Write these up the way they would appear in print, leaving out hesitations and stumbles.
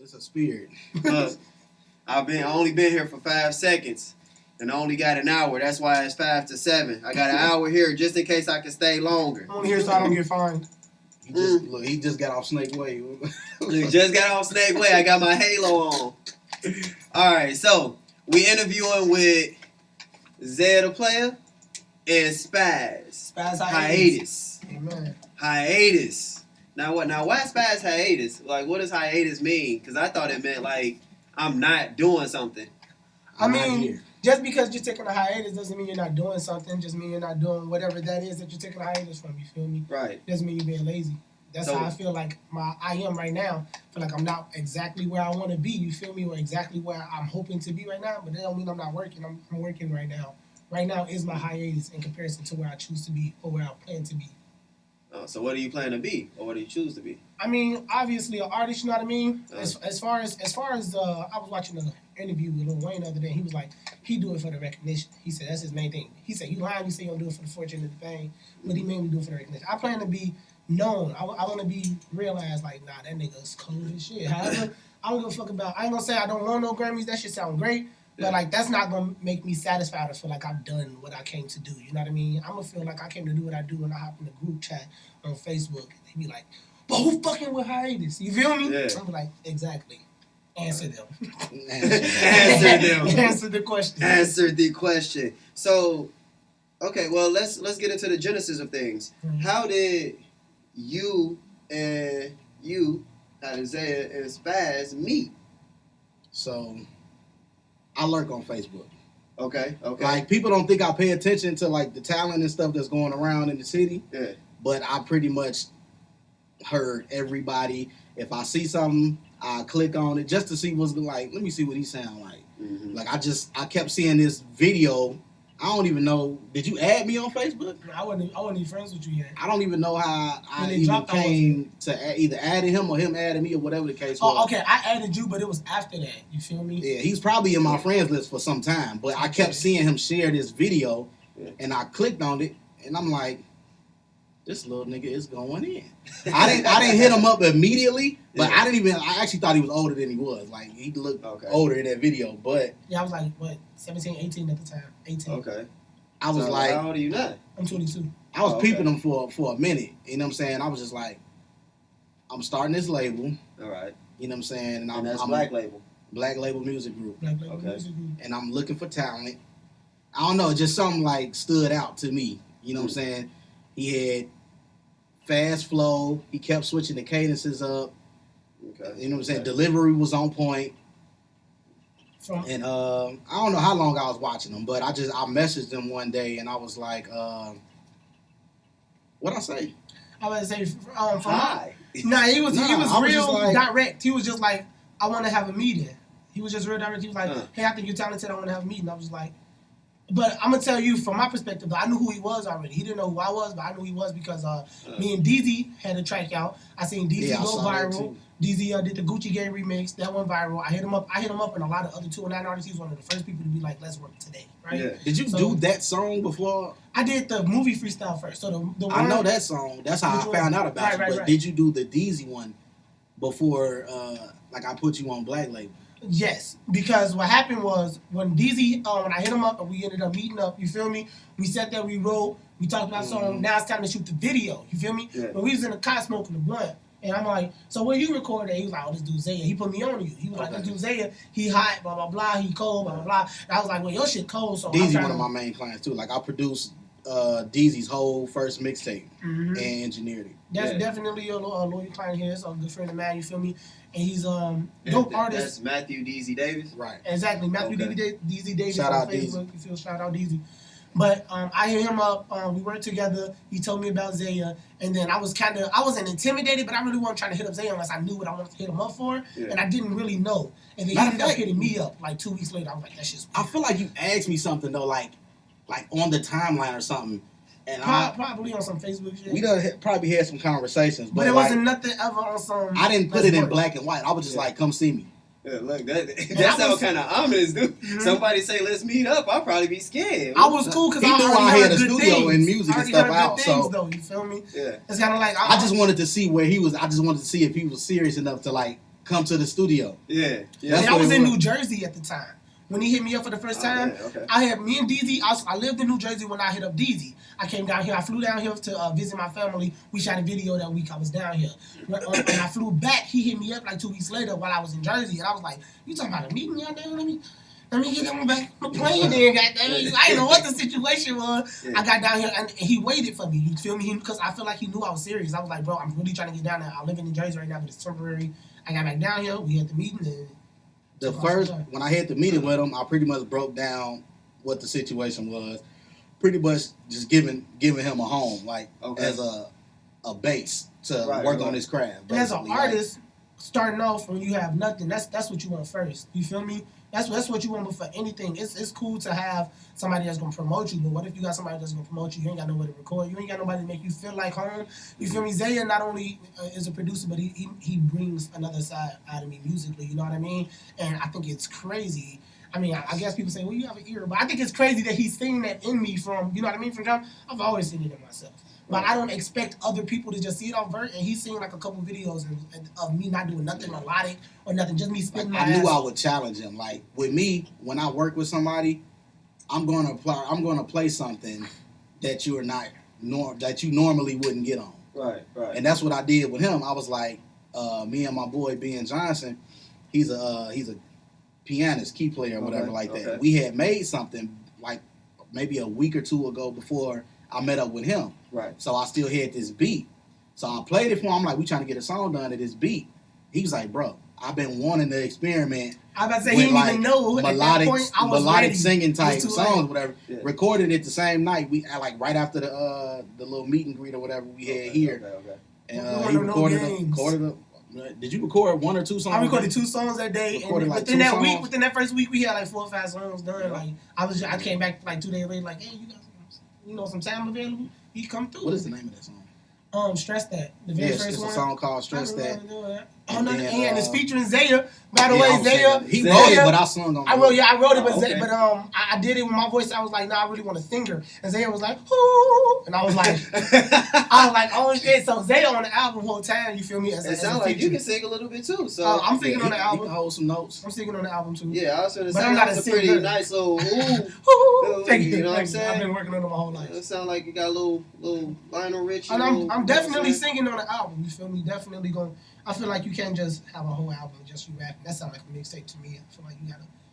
It's a spirit. Look, I only been here for 5 seconds, and I only got an hour. That's why it's 5 to 7. I got an hour here just in case I can stay longer. I'm only here so I don't get fined. He just got off Snake Way. You just got off Snake Way. I got my halo on. All right, so we interviewing with Zaiah the Playa and Spazz. Spazz Hiatus. Amen. Hiatus. Now what? Now why Spazz hiatus? Like, what does hiatus mean? Because I thought it meant like I'm not doing something. I mean, just because you're taking a hiatus doesn't mean you're not doing something. Just mean you're not doing whatever that is that you're taking a hiatus from. You feel me? Right. Doesn't mean you're being lazy. That's So, how I feel like I am right now. I feel like I'm not exactly where I want to be. You feel me? Or exactly where I'm hoping to be right now. But that don't mean I'm not working. I'm working right now. Right now is my hiatus in comparison to where I choose to be or where I plan to be. So what do you plan to be, or what do you choose to be? I mean, obviously an artist. You know what I mean? As far as I was watching an interview with Lil Wayne the other day. He was like, he do it for the recognition. He said that's his main thing. He said you lying. You say you don't do it for the fortune and the fame, but he mainly do it for the recognition. I plan to be known. I want to be realized. Like, nah, that nigga's cold as shit. However, I don't give a fuck about. I ain't gonna say I don't want no Grammys. That shit sound great. But, like, that's not going to make me satisfied or feel like I've done what I came to do. You know what I mean? I'm going to feel like I came to do what I do when I hop in the group chat on Facebook. And they be like, but who fucking with Hiatus? You feel me? Yeah. I'm like, exactly. Answer them. Answer them. Answer the question. Answer the question. So, okay, well, let's get into the genesis of things. Mm-hmm. How did you and Zaiah and Spazz meet? So, I lurk on Facebook. Okay. Like, people don't think I pay attention to, like, the talent and stuff that's going around in the city. Yeah. But I pretty much heard everybody. If I see something, I click on it just to see what's like. Let me see what he sound like. Mm-hmm. Like, I kept seeing this video. I don't even know. Did you add me on Facebook? I wasn't even friends with you yet. I don't even know how I they even dropped, came to either adding him or him adding me or whatever the case was. Oh, okay. I added you, but it was after that. You feel me? Yeah, he's probably in my friends list for some time. But I kept seeing him share this video, and I clicked on it, and I'm like, this little nigga is going in. I didn't hit him up immediately, but I actually thought he was older than he was. Like, he looked older in that video, but... Yeah, I was like, what, 17, 18 at the time. 18. Okay. I was like... How old are you now? I'm 22. I was peeping him for a minute. You know what I'm saying? I was just like, I'm starting this label. All right. You know what I'm saying? And that's Black Label. Black Label Music Group. Black Label Music Group. And I'm looking for talent. I don't know, just something like stood out to me. You know what I'm saying? He had fast flow. He kept switching the cadences up. Okay. You know what I'm saying? Delivery was on point. And I don't know how long I was watching him, but I messaged him one day and I was like, what'd I say? I was say hi. Nah, he was real like, direct. He was just like, I want to have a meeting. He was just real direct. He was like, hey, I think you're talented. I want to have a meeting. I was like, but I'm gonna tell you from my perspective, though, I knew who he was already. He didn't know who I was, but I knew who he was because me and DZ had a track out. I seen DZ go viral. DZ did the Gucci Gang remix. That went viral. I hit him up and a lot of other 209 artists. He was one of the first people to be like, let's work today, right? Yeah. Did you do that song before? I did the movie freestyle first. So the one, I know that song. That's how I found out about it. But did you do the DZ one before, like I put you on Black Label? Yes, because what happened was when DZ, when I hit him up and we ended up meeting up, you feel me? We sat there, we wrote, we talked about song. Now it's time to shoot the video, you feel me? Yeah. But we was in the car smoking the blunt. And I'm like, so where you recording? He was like, oh, this dude Zaiah. He put me on to you. He was like, this dude Zaiah, he hot, blah, blah, blah. He cold, blah, blah, blah. And I was like, well, your shit cold. So DZ one of my main clients, too. Like, I produced DZ's whole first mixtape and engineered it. That's definitely a loyal client here. It's a good friend of mine, you feel me? And he's dope artist. That's Matthew DZ Davis? Right. Exactly. Matthew DZ Davis shout on out Facebook. DZ. You feel, shout out DZ. But I hit him up. We worked together. He told me about Zaiah. And then I wasn't intimidated, but I really wasn't trying to hit up Zaiah unless I knew what I wanted to hit him up for. Yeah. And I didn't really know. And then he ended up hitting me up like 2 weeks later. I was like, that shit's weird. I feel like you asked me something, though, like on the timeline or something. And probably on some Facebook shit. We done probably had some conversations. But it wasn't nothing ever on some... I didn't put it in black and white. I was just like, come see me. Yeah, look, that sounds kind of ominous, dude. Mm-hmm. Somebody say, let's meet up, I'll probably be scared. I was cool because I knew I had a studio and music and stuff out. So, though, you feel me? Yeah. It's kind of like... I just wanted to see where he was. I just wanted to see if he was serious enough to, like, come to the studio. Yeah. And I was in New Jersey at the time. When he hit me up for the first time, I had me and DZ. I lived in New Jersey when I hit up DZ. I came down here. I flew down here to visit my family. We shot a video that week I was down here. When I flew back, he hit me up like 2 weeks later while I was in Jersey, and I was like, "You talking about a meeting out there? Let me get on back on the plane then, goddamn. I didn't know what the situation was. Yeah. I got down here and he waited for me. You feel me? Because I feel like he knew I was serious. I was like, bro, I'm really trying to get down there. I live in New Jersey right now, but it's temporary. I got back down here. We had the meeting. And when I had the meeting with him, I pretty much broke down what the situation was. Pretty much just giving him a home, like as a base to work on his craft. And as an artist, starting off when you have nothing, that's what you want first. You feel me? That's what you want for anything. It's cool to have somebody that's gonna promote you, but what if you got somebody that's gonna promote you? You ain't got nowhere to record. You ain't got nobody to make you feel like home. You feel me? Zaiah not only is a producer, but he brings another side out of me musically. You know what I mean? And I think it's crazy. I mean, I guess people say, well, you have an ear, but I think it's crazy that he's seeing that in me from, you know what I mean? From time, I've always seen it in myself. But I don't expect other people to just see it on vert, and he's seen like a couple videos of me not doing nothing melodic or nothing, just me spitting my ass. I knew I would challenge him. Like with me, when I work with somebody, I'm gonna play something that you normally wouldn't get on. Right. And that's what I did with him. I was like, me and my boy Ben Johnson, he's a pianist, key player, or whatever like that. Okay. We had made something like maybe a week or two ago before I met up with him. Right. So I still had this beat. So I played it for him. I'm like, we trying to get a song done to this beat. He was like, bro, I've been wanting to experiment. I was about to say, he didn't even know. At that point, I was melodic ready. singing type songs, whatever. Yeah. Recorded it the same night. We like right after the little meet and greet or whatever we had here. Okay. And he recorded it. Did you record 1 or 2 songs? I recorded 2 songs that day, and like within that first week, we had like 4 or 5 songs done. Yeah. Like I came back like 2 days later, like, hey, you got some time available? He come through. What is the name of that song? Stress That. The very first it's one. a song called Stress That. And it's featuring Zaiah. By the way, Zaiah. He wrote it, but I sung on it. I wrote it, but I did it with my voice. I was like, I really want to sing her. And Zaiah was like, ooh. And I was like, oh shit. So Zaiah on the album the whole time, you feel me? It sounds like you can sing a little bit too. So I'm singing on the album. You can hold some notes. I'm singing on the album too. Yeah, I was going to say that's a pretty nice little Thank you. You know what I'm saying? I've been working on it my whole life. It sounds like you got a little Lionel Richie. And I'm definitely singing on the album. You feel me? Definitely going. I feel like you can't just have a whole album and just you rapping. That sounds like a mixtape to me. I feel like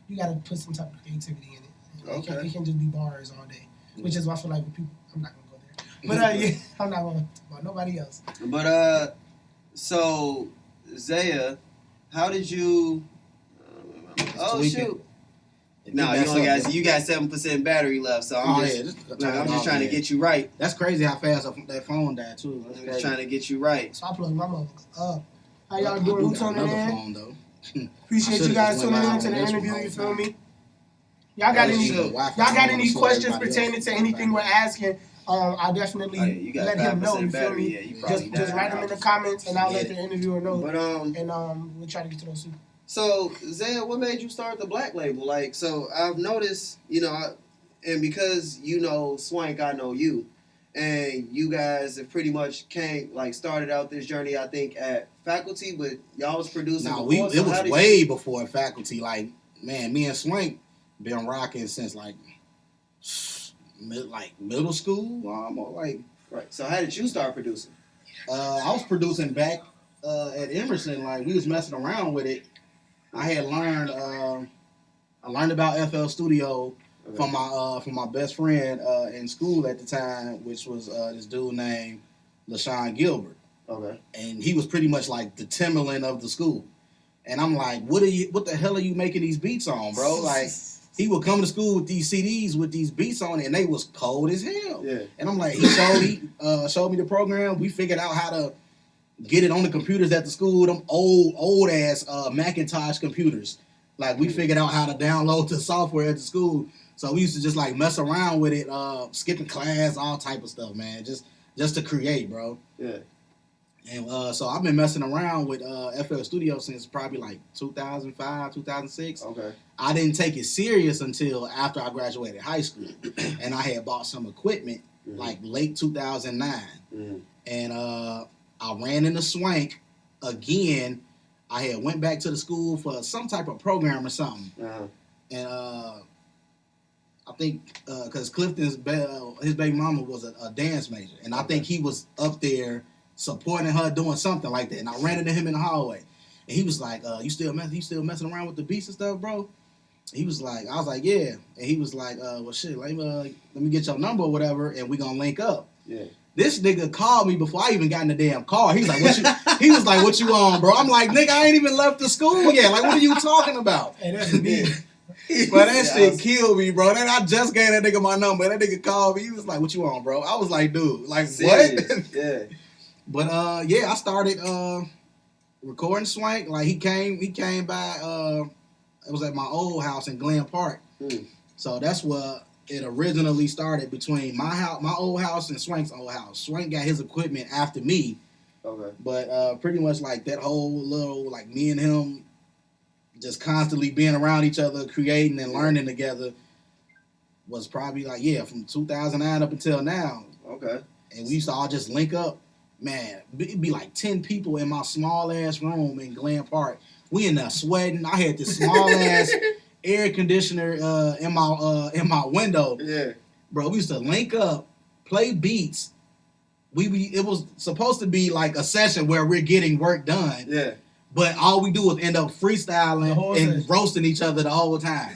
you gotta put some type of creativity in it. It can't just be bars all day. Which is why I feel like with people, I'm not gonna go there. But I'm not gonna talk about nobody else. But so Zaiah, how did you? Shoot. No, you got 7% battery left, so I'm just trying to get you right. That's crazy how fast that phone died too. I'm just trying to get you right. So I plugged my motherfucker up. How y'all doing? Who tuning in? Phone, though. Appreciate you guys tuning in to the interview. You feel me? Y'all got any questions pertaining to anything we're asking? I'll definitely let him know. You feel me? Just write them in the comments, and I'll let the interviewer know. But and we'll try to get to those soon. So, Zaiah, what made you start the Black label? Like, so I've noticed, and because you know Swank, I know you, and you guys have pretty much started out this journey, I think, at Faculty, but y'all was producing before. It was way before Faculty. Like, man, me and Swank been rocking since middle school, almost Right. So how did you start producing? I was producing back at Emerson. Like, we was messing around with it. I had learned. I learned about FL Studio from my best friend in school at the time, which was this dude named LaShawn Gilbert. Okay. And he was pretty much like the Timberland of the school. And I'm like, what the hell are you making these beats on, bro? Like, he would come to school with these CDs with these beats on it, and they was cold as hell. Yeah. And I'm like, he showed me the program. We figured out how to get it on the computers at the school, them old ass Macintosh computers. Like, we figured out how to download the software at the school. So we used to just like mess around with it, skipping class, all type of stuff, man. Just to create, bro. Yeah. And so I've been messing around with FL Studio since probably like 2005, 2006. Okay. I didn't take it serious until after I graduated high school. And I had bought some equipment like late 2009. And I ran into Swank again. I had went back to the school for some type of program or something, and I think because Clifton's his baby mama was a dance major, and I think he was up there supporting her doing something like that. And I ran into him in the hallway, and he was like, "You still messing around with the beats and stuff, bro?" He was like, I was like, "Yeah," and he was like, "Well, shit, let me get your number or whatever, and we gonna link up." Yeah. This nigga called me before I even got in the damn car. He's like, "What you?" He was like, "What you on, bro?" I'm like, "Nigga, I ain't even left the school yet. Like, what are you talking about?" Hey, that's me. But that shit killed me, bro. Then I just gave that nigga my number. That nigga called me. He was like, "What you on, bro?" I was like, "Dude, like Serious. what?" Yeah. But yeah, I started recording Swank. Like he came by. It was at my old house in Glen Park. So that's where it originally started, between my old house, and Swank's old house. Swank got his equipment after me. Okay. But pretty much like that whole little, like, me and him just constantly being around each other, creating and learning together, was probably like, from 2009 up until now. Okay. And we used to all just link up. Man, it'd be like 10 people in my small ass room in Glen Park. We in there sweating. I had this small ass air conditioner in my window. Yeah. Bro, we used to link up, play beats. It was supposed to be like a session where we're getting work done. Yeah. But all we do is end up freestyling and session. roasting each other the whole time.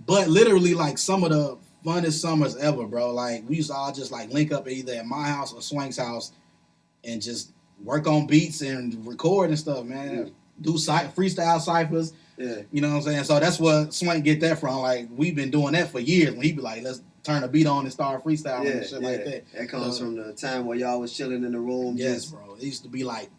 But literally, like, some of the funnest summers ever, bro. Like, we used to all just like link up either at my house or Swank's house and just work on beats and record and stuff, man. Yeah. Do freestyle ciphers. Yeah. You know what I'm saying? So that's where Swank get that from. Like, we've been doing that for years. When he be like, "Let's turn a beat on and start freestyling and shit like that." That comes from the time where y'all was chilling in the room. Yes, bro. It used to be like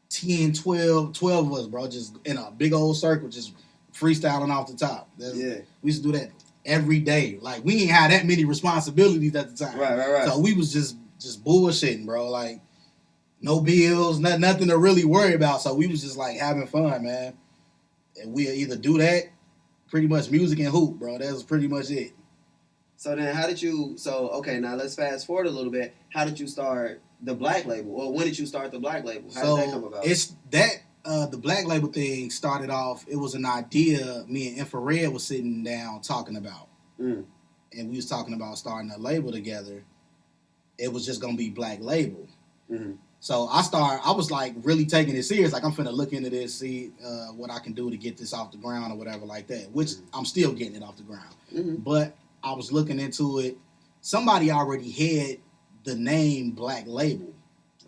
10, 12 of us, bro, just in a big old circle, just freestyling off the top. We used to do that every day. Like, we ain't had that many responsibilities at the time. Right. So we was just bullshitting, bro. Like, no bills, nothing to really worry about. So we was just like having fun, man. And we either do that, pretty much music and hoop, bro. That was pretty much it. So then okay, now let's fast forward a little bit. How did you start the Black Label? Or when did you start the Black Label? How did that come about? It's that the Black Label thing started off, it was an idea me and Infrared was sitting down talking about. And we was talking about starting a label together. It was just gonna be Black Label. So I was like really taking it serious. Like, I'm finna look into this, see what I can do to get this off the ground or whatever like that, which I'm still getting it off the ground. But I was looking into it. Somebody already had the name Black Label.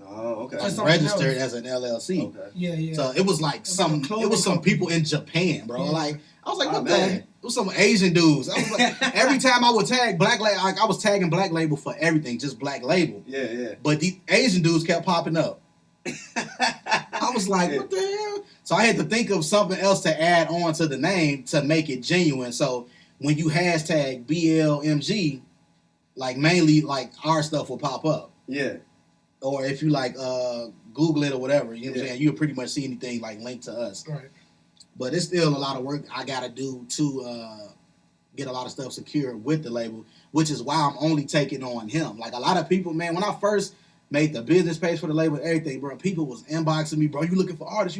Oh, okay. Registered as an LLC. Okay. Yeah. So it was like some people in Japan, bro. Yeah. Like, I was like, what the man. heck? It was some Asian dudes. I was like, every time I would tag Black Label, like, I was tagging Black Label for everything, just Black Label. Yeah. But the Asian dudes kept popping up. I was like, what the hell? So I had to think of something else to add on to the name to make it genuine. So when you hashtag BLMG, like, mainly like our stuff will pop up. Yeah. Or if you like Google it or whatever, you know what I'm saying? You'll pretty much see anything like linked to us. Right. But it's still a lot of work I gotta do to get a lot of stuff secured with the label, which is why I'm only taking on him. Like, a lot of people, man, when I first made the business page for the label and everything, bro, people was inboxing me, bro, you looking for artists?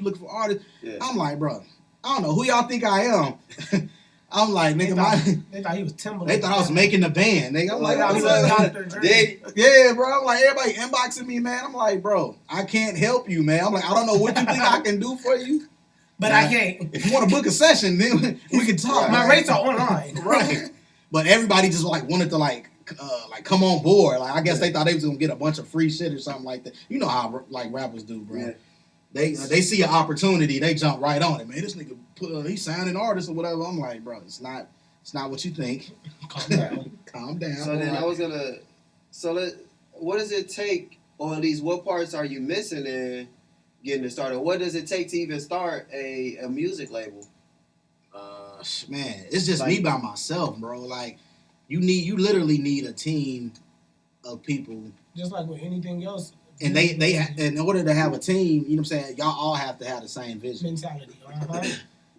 Yeah. I'm like, bro, I don't know who y'all think I am. I'm like, nigga, they thought he was Timberland. they thought I was making the band. Nigga, I'm like, he what's was up? Dr. Dre. Yeah, bro. I'm like, everybody inboxing me, man. I'm like, bro, I can't help you, man. I'm like, I don't know what you think I can do for you. But now, I can't. If you want to book a session, then we can talk. My man. rates are online. Right. But everybody just like wanted to like come on board. Like, I guess they thought they was gonna get a bunch of free shit or something like that. You know how like rappers do, bro. Yeah. They see an opportunity, they jump right on it, man. This nigga he's signing artists or whatever. I'm like, bro, it's not what you think. Calm down. Calm down. So then what does it take, or at least what parts are you missing in getting it started? What does it take to even start a music label? Man, it's just Like, me by myself, bro. Like, you literally need a team of people. Just like with anything else. And they in order to have a team, you know what I'm saying, y'all all have to have the same vision. Mentality. You know what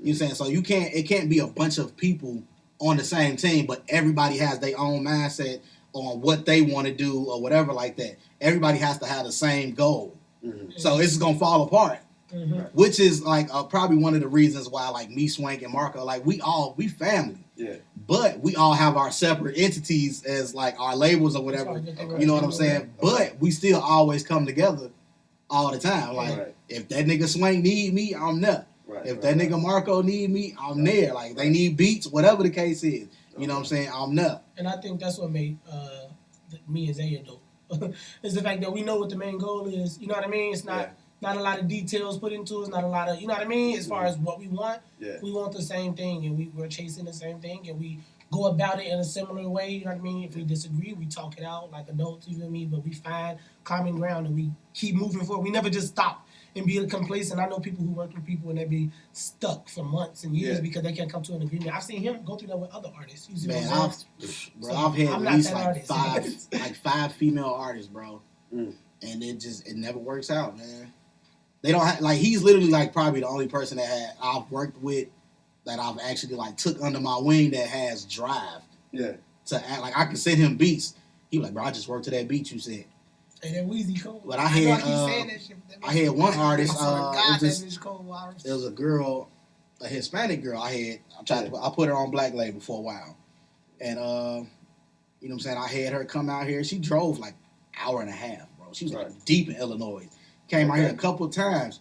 I'm saying? So it can't be a bunch of people on the same team, but everybody has their own mindset on what they want to do or whatever like that. Everybody has to have the same goal. Mm-hmm. So it's gonna fall apart which is like probably one of the reasons why like me, Swank, and Marco, like we family. Yeah. But we all have our separate entities as like our labels or whatever. You know what I'm saying? But we still always come together all the time. Like if that nigga Swank need me, I'm there. If that nigga Marco need me, I'm there. Like they need beats, whatever the case is. You know what I'm saying? I'm there. And I think that's what made me and Zaiah dope. Is the fact that we know what the main goal is. You know what I mean? It's not a lot of details put into it. It's not a lot of, you know what I mean? As far as what we want, we want the same thing, and we're chasing the same thing, and we go about it in a similar way. You know what I mean? If we disagree, we talk it out like adults, you know what I mean? But we find common ground, and we keep moving forward. We never just stop and be complacent. I know people who work with people and they be stuck for months and years because they can't come to an agreement. I've seen him go through that with other artists. You see Man, what I've had at least artist. like five female artists, bro, and it never works out, man. They don't have, like, he's literally like probably the only person that I've worked with that I've actually like took under my wing that has drive. Yeah. To act like I can send him beats. He was like, bro, I just worked to that beat you said. Hey, that Weezy cold. But I had one artist. There was a girl, a Hispanic girl. I put her on Black Label for a while, and you know what I'm saying. I had her come out here. She drove like an hour and a half, bro. She was like deep in Illinois. Came out here a couple of times.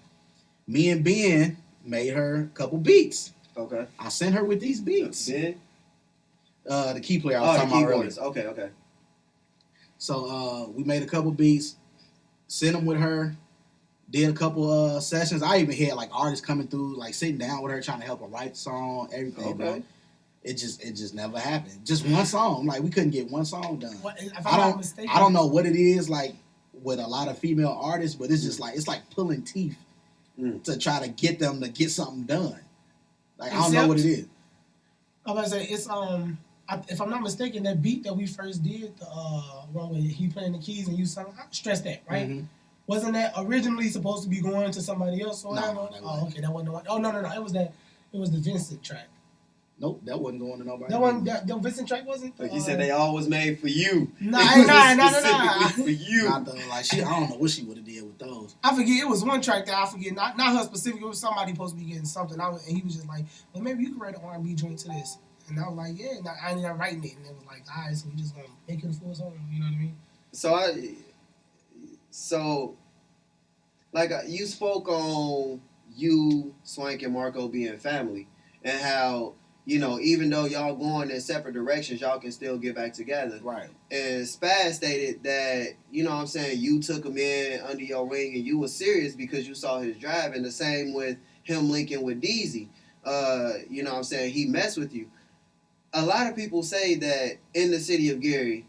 Me and Ben made her a couple beats. Okay. I sent her with these beats. Ben? The key player I was talking about earlier. Okay. So we made a couple beats, sent them with her, did a couple sessions. I even had like artists coming through, like sitting down with her, trying to help her write the song, everything. Bro. It just never happened. Just one song. Like we couldn't get one song done. I don't know what it is like with a lot of female artists, but it's just like it's like pulling teeth to try to get them to get something done. Like I don't know what it is. I was about to say it's if I'm not mistaken, that beat that we first did, the one where he playing the keys and you sung, I stressed that, right? Mm-hmm. Wasn't that originally supposed to be going to somebody else or whatever? No, okay, that wasn't the one. Oh no, it was the Vincent track. Nope, that wasn't going to nobody. The Vincent track wasn't. Like you said, they all was made for you. Nah. For you. I don't know what she would have did with those. I forget. It was one track that I forget. Not her specific. It was somebody supposed to be getting something. And he was just like, well, maybe you could write an R&B joint to this. And I was like, yeah. And I ended up writing it. And it was like, all right, so we just gonna make it a full song. You know what I mean? So, like you spoke on you, Swank, and Marco being family, and how, you know, even though y'all going in separate directions, y'all can still get back together. Right. And Spazz stated that, you know what I'm saying, you took him in under your wing and you were serious because you saw his drive. And the same with him linking with DZ. You know what I'm saying, he messed with you. A lot of people say that in the city of Gary,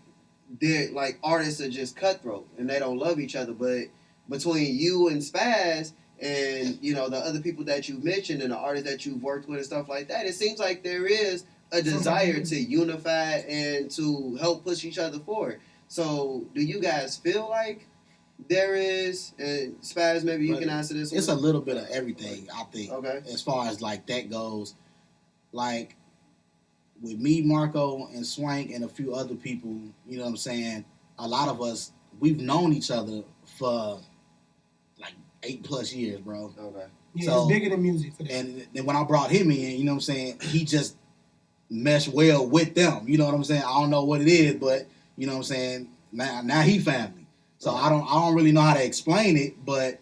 they're like artists are just cutthroat and they don't love each other. But between you and Spazz and, you know, the other people that you've mentioned and the artists that you've worked with and stuff like that, it seems like there is a desire to unify and to help push each other forward. So do you guys feel like there is, and Spazz, maybe you can answer this one? It's a little bit of everything, I think. Okay. As far as like that goes, like with me, Marco, and Swank, and a few other people, you know what I'm saying, a lot of us, we've known each other for like 8+ years, bro. Okay. Yeah, so, it's bigger than music for that. And then when I brought him in, you know what I'm saying, he just meshed well with them. You know what I'm saying? I don't know what it is, but you know what I'm saying, now he family. So I don't really know how to explain it, but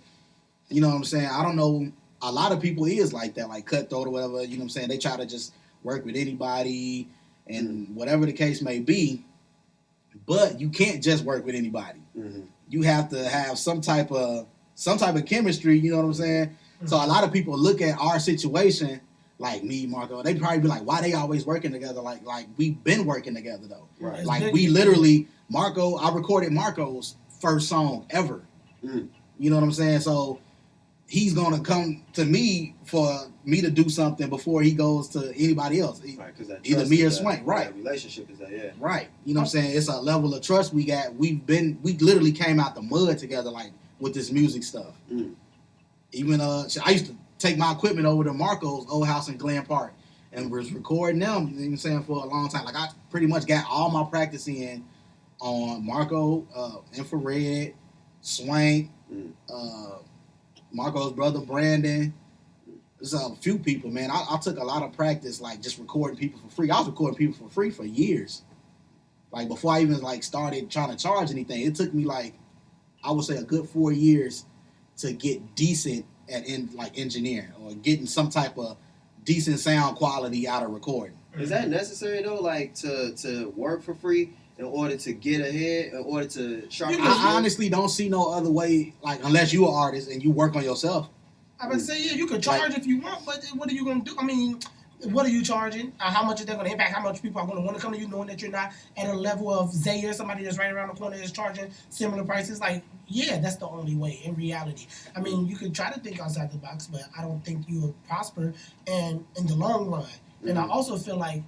you know what I'm saying, I don't know, a lot of people is like that, like cutthroat or whatever, you know what I'm saying, they try to just work with anybody and whatever the case may be, but you can't just work with anybody. Mm-hmm. You have to have some type of chemistry, you know what I'm saying? Mm-hmm. So a lot of people look at our situation, like me, Marco, they probably be like, why they always working together? Like we've been working together though. Right. Like we literally, I recorded Marco's first song ever. Mm. You know what I'm saying? So he's gonna come to me for me to do something before he goes to anybody else. Right, either me or Swank. Right. That relationship is that, yeah. Right. You know what I'm saying? It's a level of trust we got. We literally came out the mud together, like with this music stuff. Mm. Even I used to take my equipment over to Marco's old house in Glen Park and was recording them, you know what I'm saying, for a long time. Like I pretty much got all my practice in on Marco, Infrared, Swank, Marco's brother Brandon. There's a few people, man. I took a lot of practice, like just recording people for free. I was recording people for free for years. Like before I even like started trying to charge anything, it took me like I would say a good 4 years to get decent at engineering or getting some type of decent sound quality out of recording. Is that necessary though? Like to work for free in order to get ahead, in order to sharpen your I skills? honestly don't see no other way. Like unless you're an artist and you work on yourself. I would say, yeah, you could charge if you want, but what are you going to do? I mean, what are you charging? How much is that going to impact? How much people are going to want to come to you knowing that you're not at a level of Zaiah, somebody that's right around the corner is charging similar prices? Like, yeah, that's the only way in reality. I mean, you could try to think outside the box, but I don't think you will prosper and in the long run. And I also feel like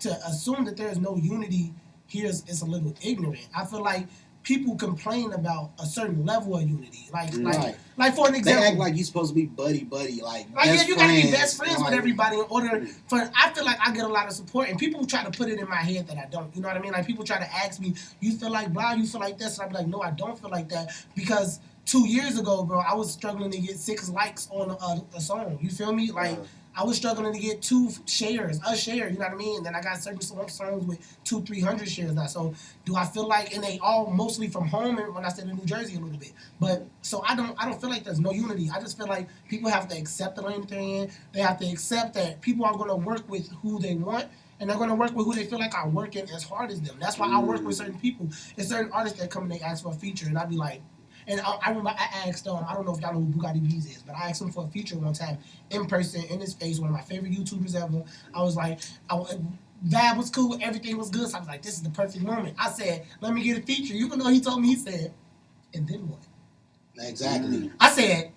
to assume that there is no unity here is a little ignorant. I feel like people complain about a certain level of unity. Like for an example, They act like you're supposed to be buddy, like yeah, best you gotta be friends, best friends with everybody in order for. I feel like I get a lot of support, and people try to put it in my head that I don't. You know what I mean? Like people try to ask me, "You feel like blah? You feel like this?" And I'm like, "No, I don't feel like that." Because 2 years ago, bro, I was struggling to get 6 likes on a song. You feel me? Like. I was struggling to get 2 shares, a share, you know what I mean? And then I got certain songs with 200-300 shares now. So do I feel like, and they all mostly from home, and when I stayed in New Jersey a little bit. But so I don't feel like there's no unity. I just feel like people have to accept the lane that they're in. They have to accept that people are going to work with who they want. And they're going to work with who they feel like are working as hard as them. That's why I work with certain people. There's certain artists that come and they ask for a feature, and I be like, and I remember I asked, I don't know if y'all know who Bugatti Bees is, but I asked him for a feature one time in person, in his face, one of my favorite YouTubers ever. I was like, vibe was cool, everything was good, so I was like, this is the perfect moment. I said, let me get a feature. You know he told me, he said, and then what? Exactly. I said,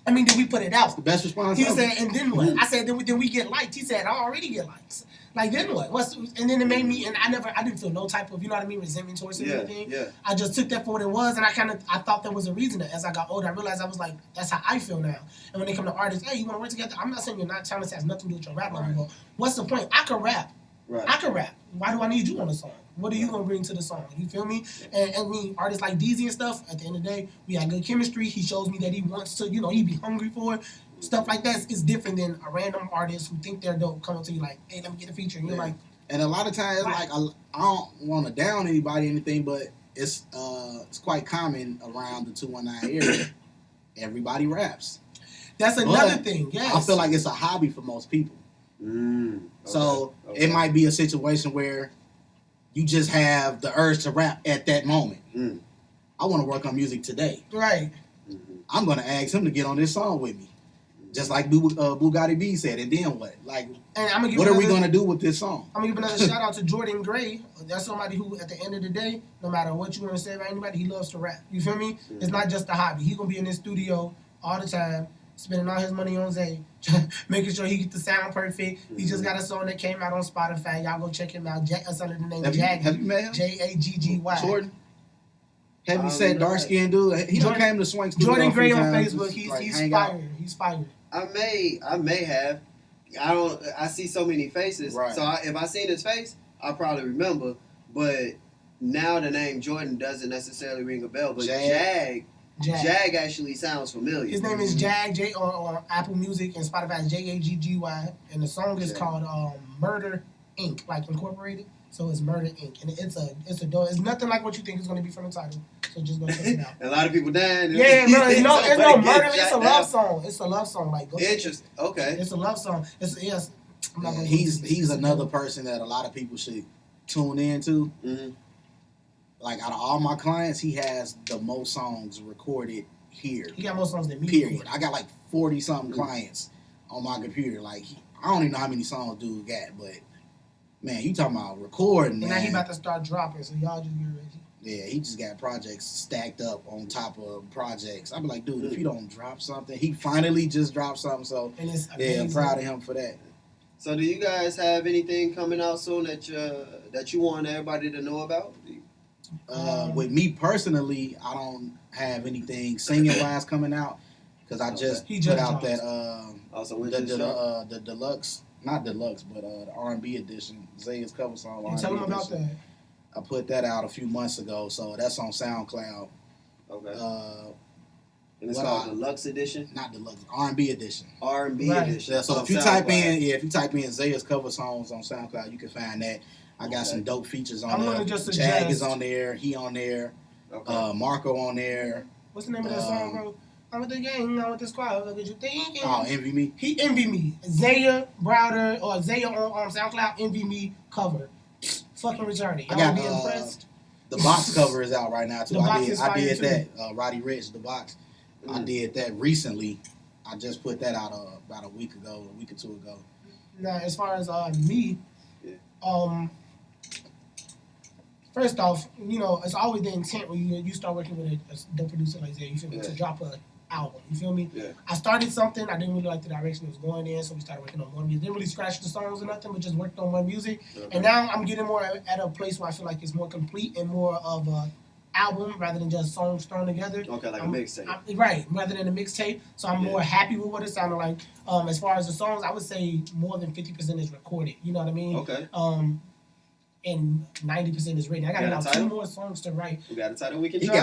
did we put it out? The best response. He said, and then what? I said, then we get liked. He said, I already get likes. Like, then what? And then it made me, and I didn't feel no type of, you know what I mean, resentment towards anything. Yeah. I just took that for what it was, and I thought there was a reason that as I got older, I realized I was like, that's how I feel now. And when they come to artists, hey, you want to work together? I'm not saying you're not talented, has nothing to do with your rap anymore. What's the point? I can rap. Right. I can rap. Why do I need you on the song? What are you going to bring to the song? You feel me? And I mean, artists like DZ and stuff, at the end of the day, we got good chemistry. He shows me that he wants to, he be hungry for it. Stuff like that is different than a random artist who think they're dope coming to you like, hey, let me get a feature. And you're like, and a lot of times, like I don't want to down anybody or anything, but it's quite common around the 219 area. Everybody raps. That's another thing. Yes, I feel like it's a hobby for most people. So it might be a situation where you just have the urge to rap at that moment. I want to work on music today. Right. I'm gonna ask him to get on this song with me. Just like Bugatti B said, and then what? Like, what are we going to do with this song? I'm going to give another shout out to Jordan Gray. That's somebody who, at the end of the day, no matter what you want to say about anybody, he loves to rap. You feel me? It's not just a hobby. He's going to be in his studio all the time, spending all his money on Zay, making sure he gets the sound perfect. He just got a song that came out on Spotify. Y'all go check him out. That's under the name Jaggy. Have you met him? Jagggy. Jordan? Have you said dark-skinned dude? He don't came to Swank Studio. Jordan Gray on Facebook. He's fire. He's fire. I may have. I see so many faces. Right. So if I seen his face, I'll probably remember. But now the name Jordan doesn't necessarily ring a bell. But Jag actually sounds familiar. His name is Jag, on Apple Music and Spotify, Jagggy. And the song is called Murder Inc., like Incorporated. So it's Murder Inc. And it's nothing like what you think it's going to be from the title. So just go check it out. A lot of people dying. Yeah, bro. It's no murder. It's a love song. It's a love song. Like, interesting. Okay. It's a love song. He's another person that a lot of people should tune into. Mm-hmm. Like, out of all my clients, he has the most songs recorded here. He got more songs than me. Period. I got like 40-something clients on my computer. Like, I don't even know how many songs dude got, but man, you talking about recording, man. And now he about to start dropping, so y'all just get ready. Yeah, he just got projects stacked up on top of projects. I'm like, dude, if you don't drop something, he finally just dropped something, so yeah, I'm proud of him for that. So do you guys have anything coming out soon that you want everybody to know about? With me personally, I don't have anything singing-wise coming out, because I just put out that the deluxe, not deluxe, but the R&B edition, Zaiah's cover song. And tell them about that. I put that out a few months ago, so that's on SoundCloud. Okay. And it's called Deluxe Edition? Not Deluxe, R&B Edition. R&B Edition. Yeah, so if you type in Zaiah's cover songs on SoundCloud, you can find that. I got some dope features on there. Jag is on there. He on there. Okay. Marco on there. What's the name of that song, bro? I'm with the gang, I'm with the squad. What you thinking? Oh, Envy Me? He Envy Me. Zaiah Browder or Zaiah on SoundCloud, Envy Me cover. Fucking retarded. Y'all be impressed? The box cover is out right now, too. I did that. Too. Roddy Ricch, the box. I did that recently. I just put that out about a week or two ago. Now, as far as me, first off, you know, it's always the intent when you start working with a dope producer like Zaiah, you feel me, to drop a album, you feel me? Yeah. I started something, I didn't really like the direction it was going in, so we started working on more music. Didn't really scratch the songs or nothing, but just worked on more music. Okay. And now I'm getting more at a place where I feel like it's more complete and more of a album rather than just songs thrown together. Okay, like a mixtape. Right, rather than a mixtape. So I'm more happy with what it sounded like. As far as the songs, I would say more than 50% is recorded. You know what I mean? Okay. And 90% is written. I got about 2 more songs to write. We got a title we can drop?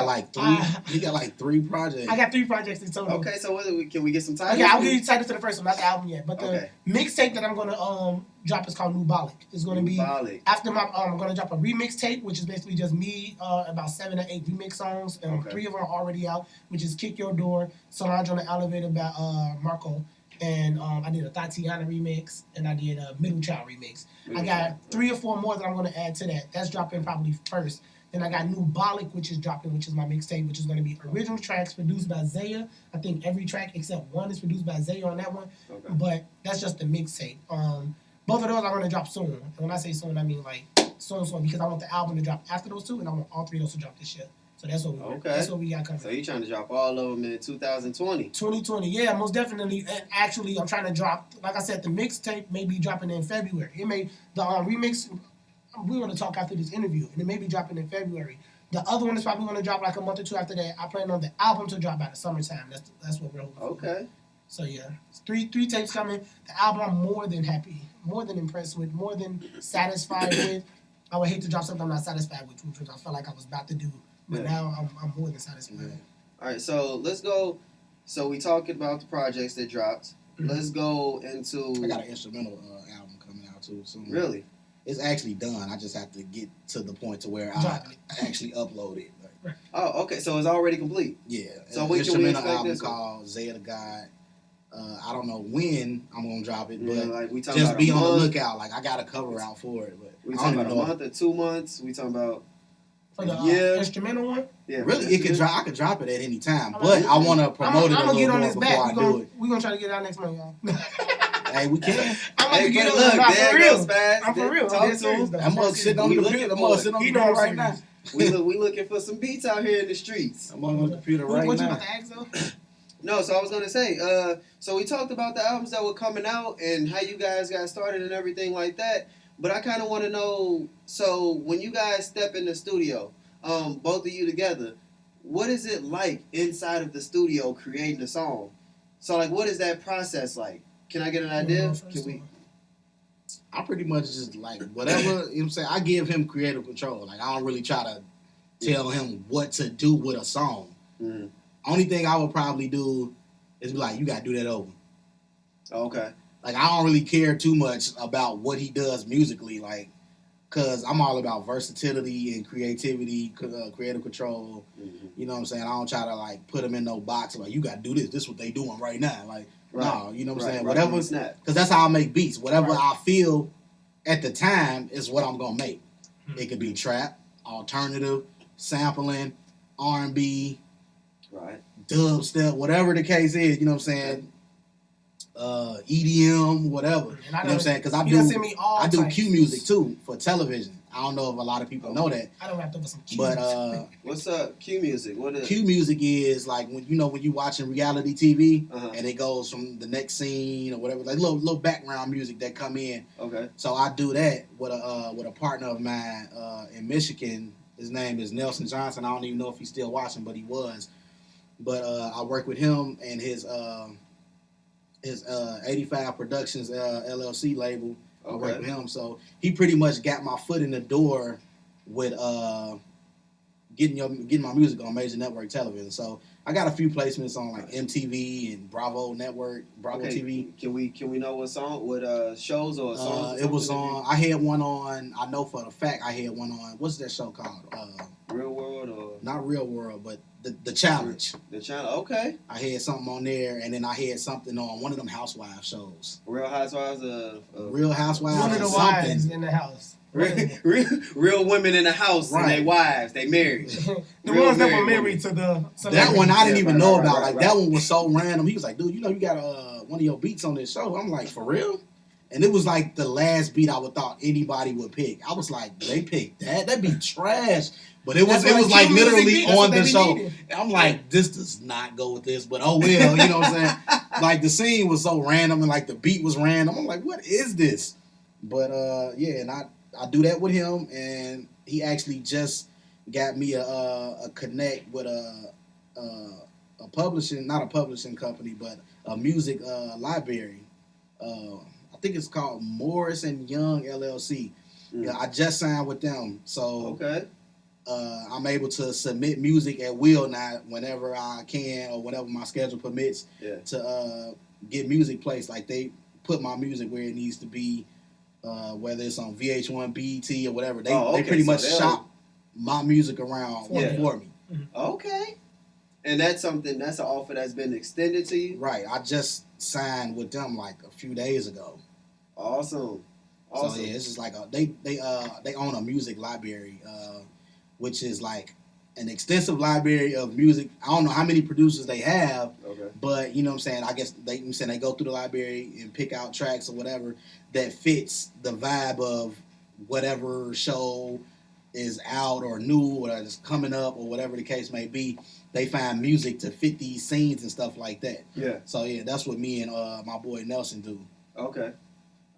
He got like 3 projects. I got 3 projects in total. Okay, so can we get some titles? Okay, I'll give you the title to the first one, not the album yet. But the mixtape that I'm gonna drop is called New Bolic. It's gonna be after my I'm gonna drop a remix tape, which is basically just me about 7 or 8 remix songs. 3 of them are already out, which is Kick Your Door, Solange on the Elevator by Marco. And I did a Tatiana remix, and I did a Middle Child remix. I got 3 or 4 more that I'm going to add to that. That's dropping probably first. Then I got New Bolic, which is dropping, which is my mixtape, which is going to be original tracks produced by Zaiah. I think every track except one is produced by Zaiah on that one. Okay. But that's just the mixtape. Both of those I'm going to drop soon. And when I say soon, I mean like soon, because I want the album to drop after those 2, and I want all 3 of those to drop this year. So that's what we got coming. So you're trying to drop all of them in 2020? 2020, yeah, most definitely. And actually, I'm trying to drop, like I said, the mixtape may be dropping in February. The remix, we're going to talk after this interview, and it may be dropping in February. The other one is probably going to drop like a month or 2 after that. I plan on the album to drop by the summertime. That's what we're hoping for. Okay. So yeah, it's three tapes coming. The album I'm more than happy, more than impressed with, more than satisfied with. I would hate to drop something I'm not satisfied with, which I felt like I was about to do. But now I'm more than satisfied. Yeah. All right, so let's go. So we talked about the projects that dropped. Mm-hmm. Let's go into. I got an instrumental album coming out too soon. Really? It's actually done. I just have to get to the point to where I actually upload it. Right. Oh, okay. So it's already complete. Yeah. So when can we expect album this called Zaiah the God. I don't know when I'm gonna drop it, but like we just be on the lookout. Like I got a cover out for it. But we talking about a month or 2 months. We talking about. For the instrumental one? Yeah, really, I could drop it at any time, but I want to promote it a little more before I do it. We're going to try to get it out next month, y'all. Hey, we can. I'm going to get it out for real. Spazz. I'm for real. Talk to him. I'm going to sit on the computer. I'm going to sit on the computer right now. We looking for some beats out here in the streets. I'm on the computer right now. What you about to ask, though? No, so I was going to say, so we talked about the albums that were coming out and how you guys got started and everything like that, but I kind of want to know, so when you guys step in the studio, both of you together, what is it like inside of the studio creating a song? So, like, what is that process like? Can I get an idea? I pretty much just, like, whatever, you know what I'm saying? I give him creative control. Like, I don't really try to tell him what to do with a song. Mm-hmm. Only thing I would probably do is be like, you got to do that over. Okay. Like, I don't really care too much about what he does musically, like, because I'm all about versatility and creativity, creative control. Mm-hmm. You know what I'm saying? I don't try to, like, put them in no box. Like, you got to do this. This is what they doing right now. Like, no, you know what I'm saying? Whatever. Because that's how I make beats. Whatever I feel at the time is what I'm going to make. Mm-hmm. It could be trap, alternative, sampling, R&B, dubstep, whatever the case is. You know what I'm saying? EDM, whatever. You know what I'm saying? Because I do cue music too for television. I don't know if a lot of people know that. I don't have to put some cue music. But what's up? Cue music. What is cue music? Is like when you watching reality TV and it goes from the next scene or whatever, like little background music that come in. Okay. So I do that with a partner of mine in Michigan. His name is Nelson Johnson. I don't even know if he's still watching, but he was. But I work with him and his 85 Productions LLC label. I work with him, so he pretty much got my foot in the door with getting my music on major network television. So I got a few placements on like MTV and Bravo Network, Bravo TV. Can we know what song, what shows or songs? It was on. I had one on. I know for a fact I had one on. What's that show called? Real World or not Real World, but the Challenge. The Challenge. Okay. I had something on there, and then I had something on one of them housewives shows. Real Housewives. Real Housewives. One of the wives in the house. Real women in the house and they wives, they married. The ones that were married to the that one I didn't even know about. Like that one was so random. He was like, "Dude, you know you got one of your beats on this show." I'm like, "For real?" And it was like the last beat I would thought anybody would pick. I was like, "They picked that? That'd be trash." But it was like literally on the show. I'm like, "This does not go with this," but oh well, you know what I'm saying? Like the scene was so random and like the beat was random. I'm like, "What is this?" But yeah, and I do that with him, and he actually just got me a connect with a publishing, not a publishing company, but a music library. I think it's called Morris and Young LLC. Yeah, I just signed with them, so I'm able to submit music at will now whenever I can or whenever my schedule permits to get music placed. Like they put my music where it needs to be. Whether it's on VH1, BET, or whatever, they pretty much shop my music around for me. Okay, and that's an offer that's been extended to you. Right, I just signed with them like a few days ago. Awesome. So yeah, it's just like they own a music library, which is like an extensive library of music. I don't know how many producers they have, but you know what I'm saying. I guess they go through the library and pick out tracks or whatever that fits the vibe of whatever show is out or new or is coming up or whatever the case may be. They find music to fit these scenes and stuff like that. Yeah. So yeah, that's what me and my boy Nelson do. Okay.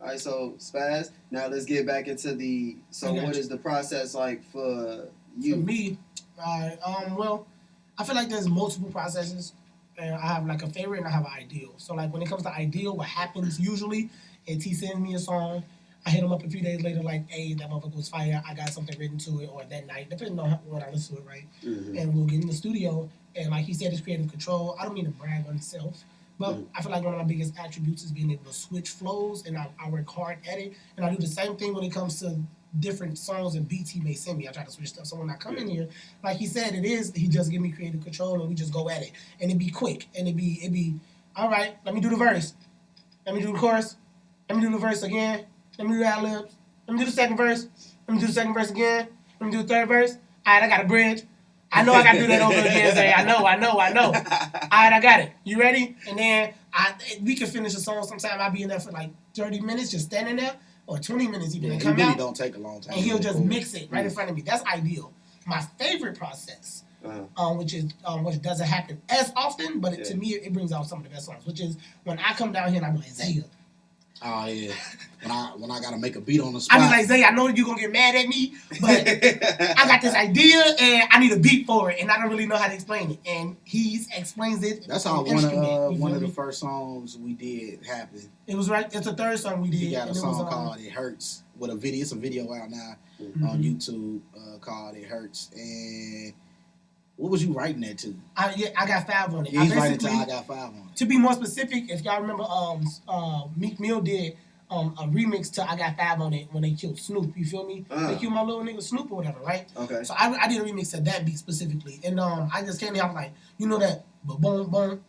All right. So Spazz. Now let's get back into the. So what is the process like for you? For me, well, I feel like there's multiple processes. And I have like a favorite and I have an ideal. So like when it comes to ideal, what happens usually is he sends me a song. I hit him up a few days later like, hey, that motherfucker was fire. I got something written to it, or that night, depending on when I listen to it, right? Mm-hmm. And we'll get in the studio. And like he said, it's creative control. I don't mean to brag on himself, but I feel like one of my biggest attributes is being able to switch flows, and I work hard at it. And I do the same thing when it comes to different songs and beats he may send me. I try to switch stuff. So when I come in here, like he said, he just give me creative control and we just go at it. And it be quick. And it be, all right, let me do the verse. Let me do the chorus. Let me do the verse again. Let me do the ad-libs. Let me do the second verse. Let me do the second verse again. Let me do the third verse. All right, I got a bridge. I know I got to do that over again. Say, I know. All right, I got it. You ready? And then we can finish a song sometime. I'll be in there for like 30 minutes just standing there, or 20 minutes even. And come really out, don't take a long time. And he'll just mix it right in front of me. That's ideal. My favorite process, which doesn't happen as often, but to me, it brings out some of the best songs, which is when I come down here and I be like, Zaiah. Oh yeah, when I gotta make a beat on the spot. I be like, Zaiah, I know you're gonna get mad at me, but I got this idea and I need a beat for it, and I don't really know how to explain it. And he explains it. That's how one of the first songs we did happened. It was right. It's the third song we did. He got a song called "It Hurts" with a video. It's a video out now on YouTube called "It Hurts." And what was you writing that to? I got 5 on it. Yeah, he's writing to I got 5 on it. To be more specific, if y'all remember, Meek Mill did a remix to I Got 5 on it when they killed Snoop. You feel me? They killed my little nigga Snoop or whatever, right? Okay. So I did a remix to that beat specifically, and I just came out like, you know that ba-boom boom,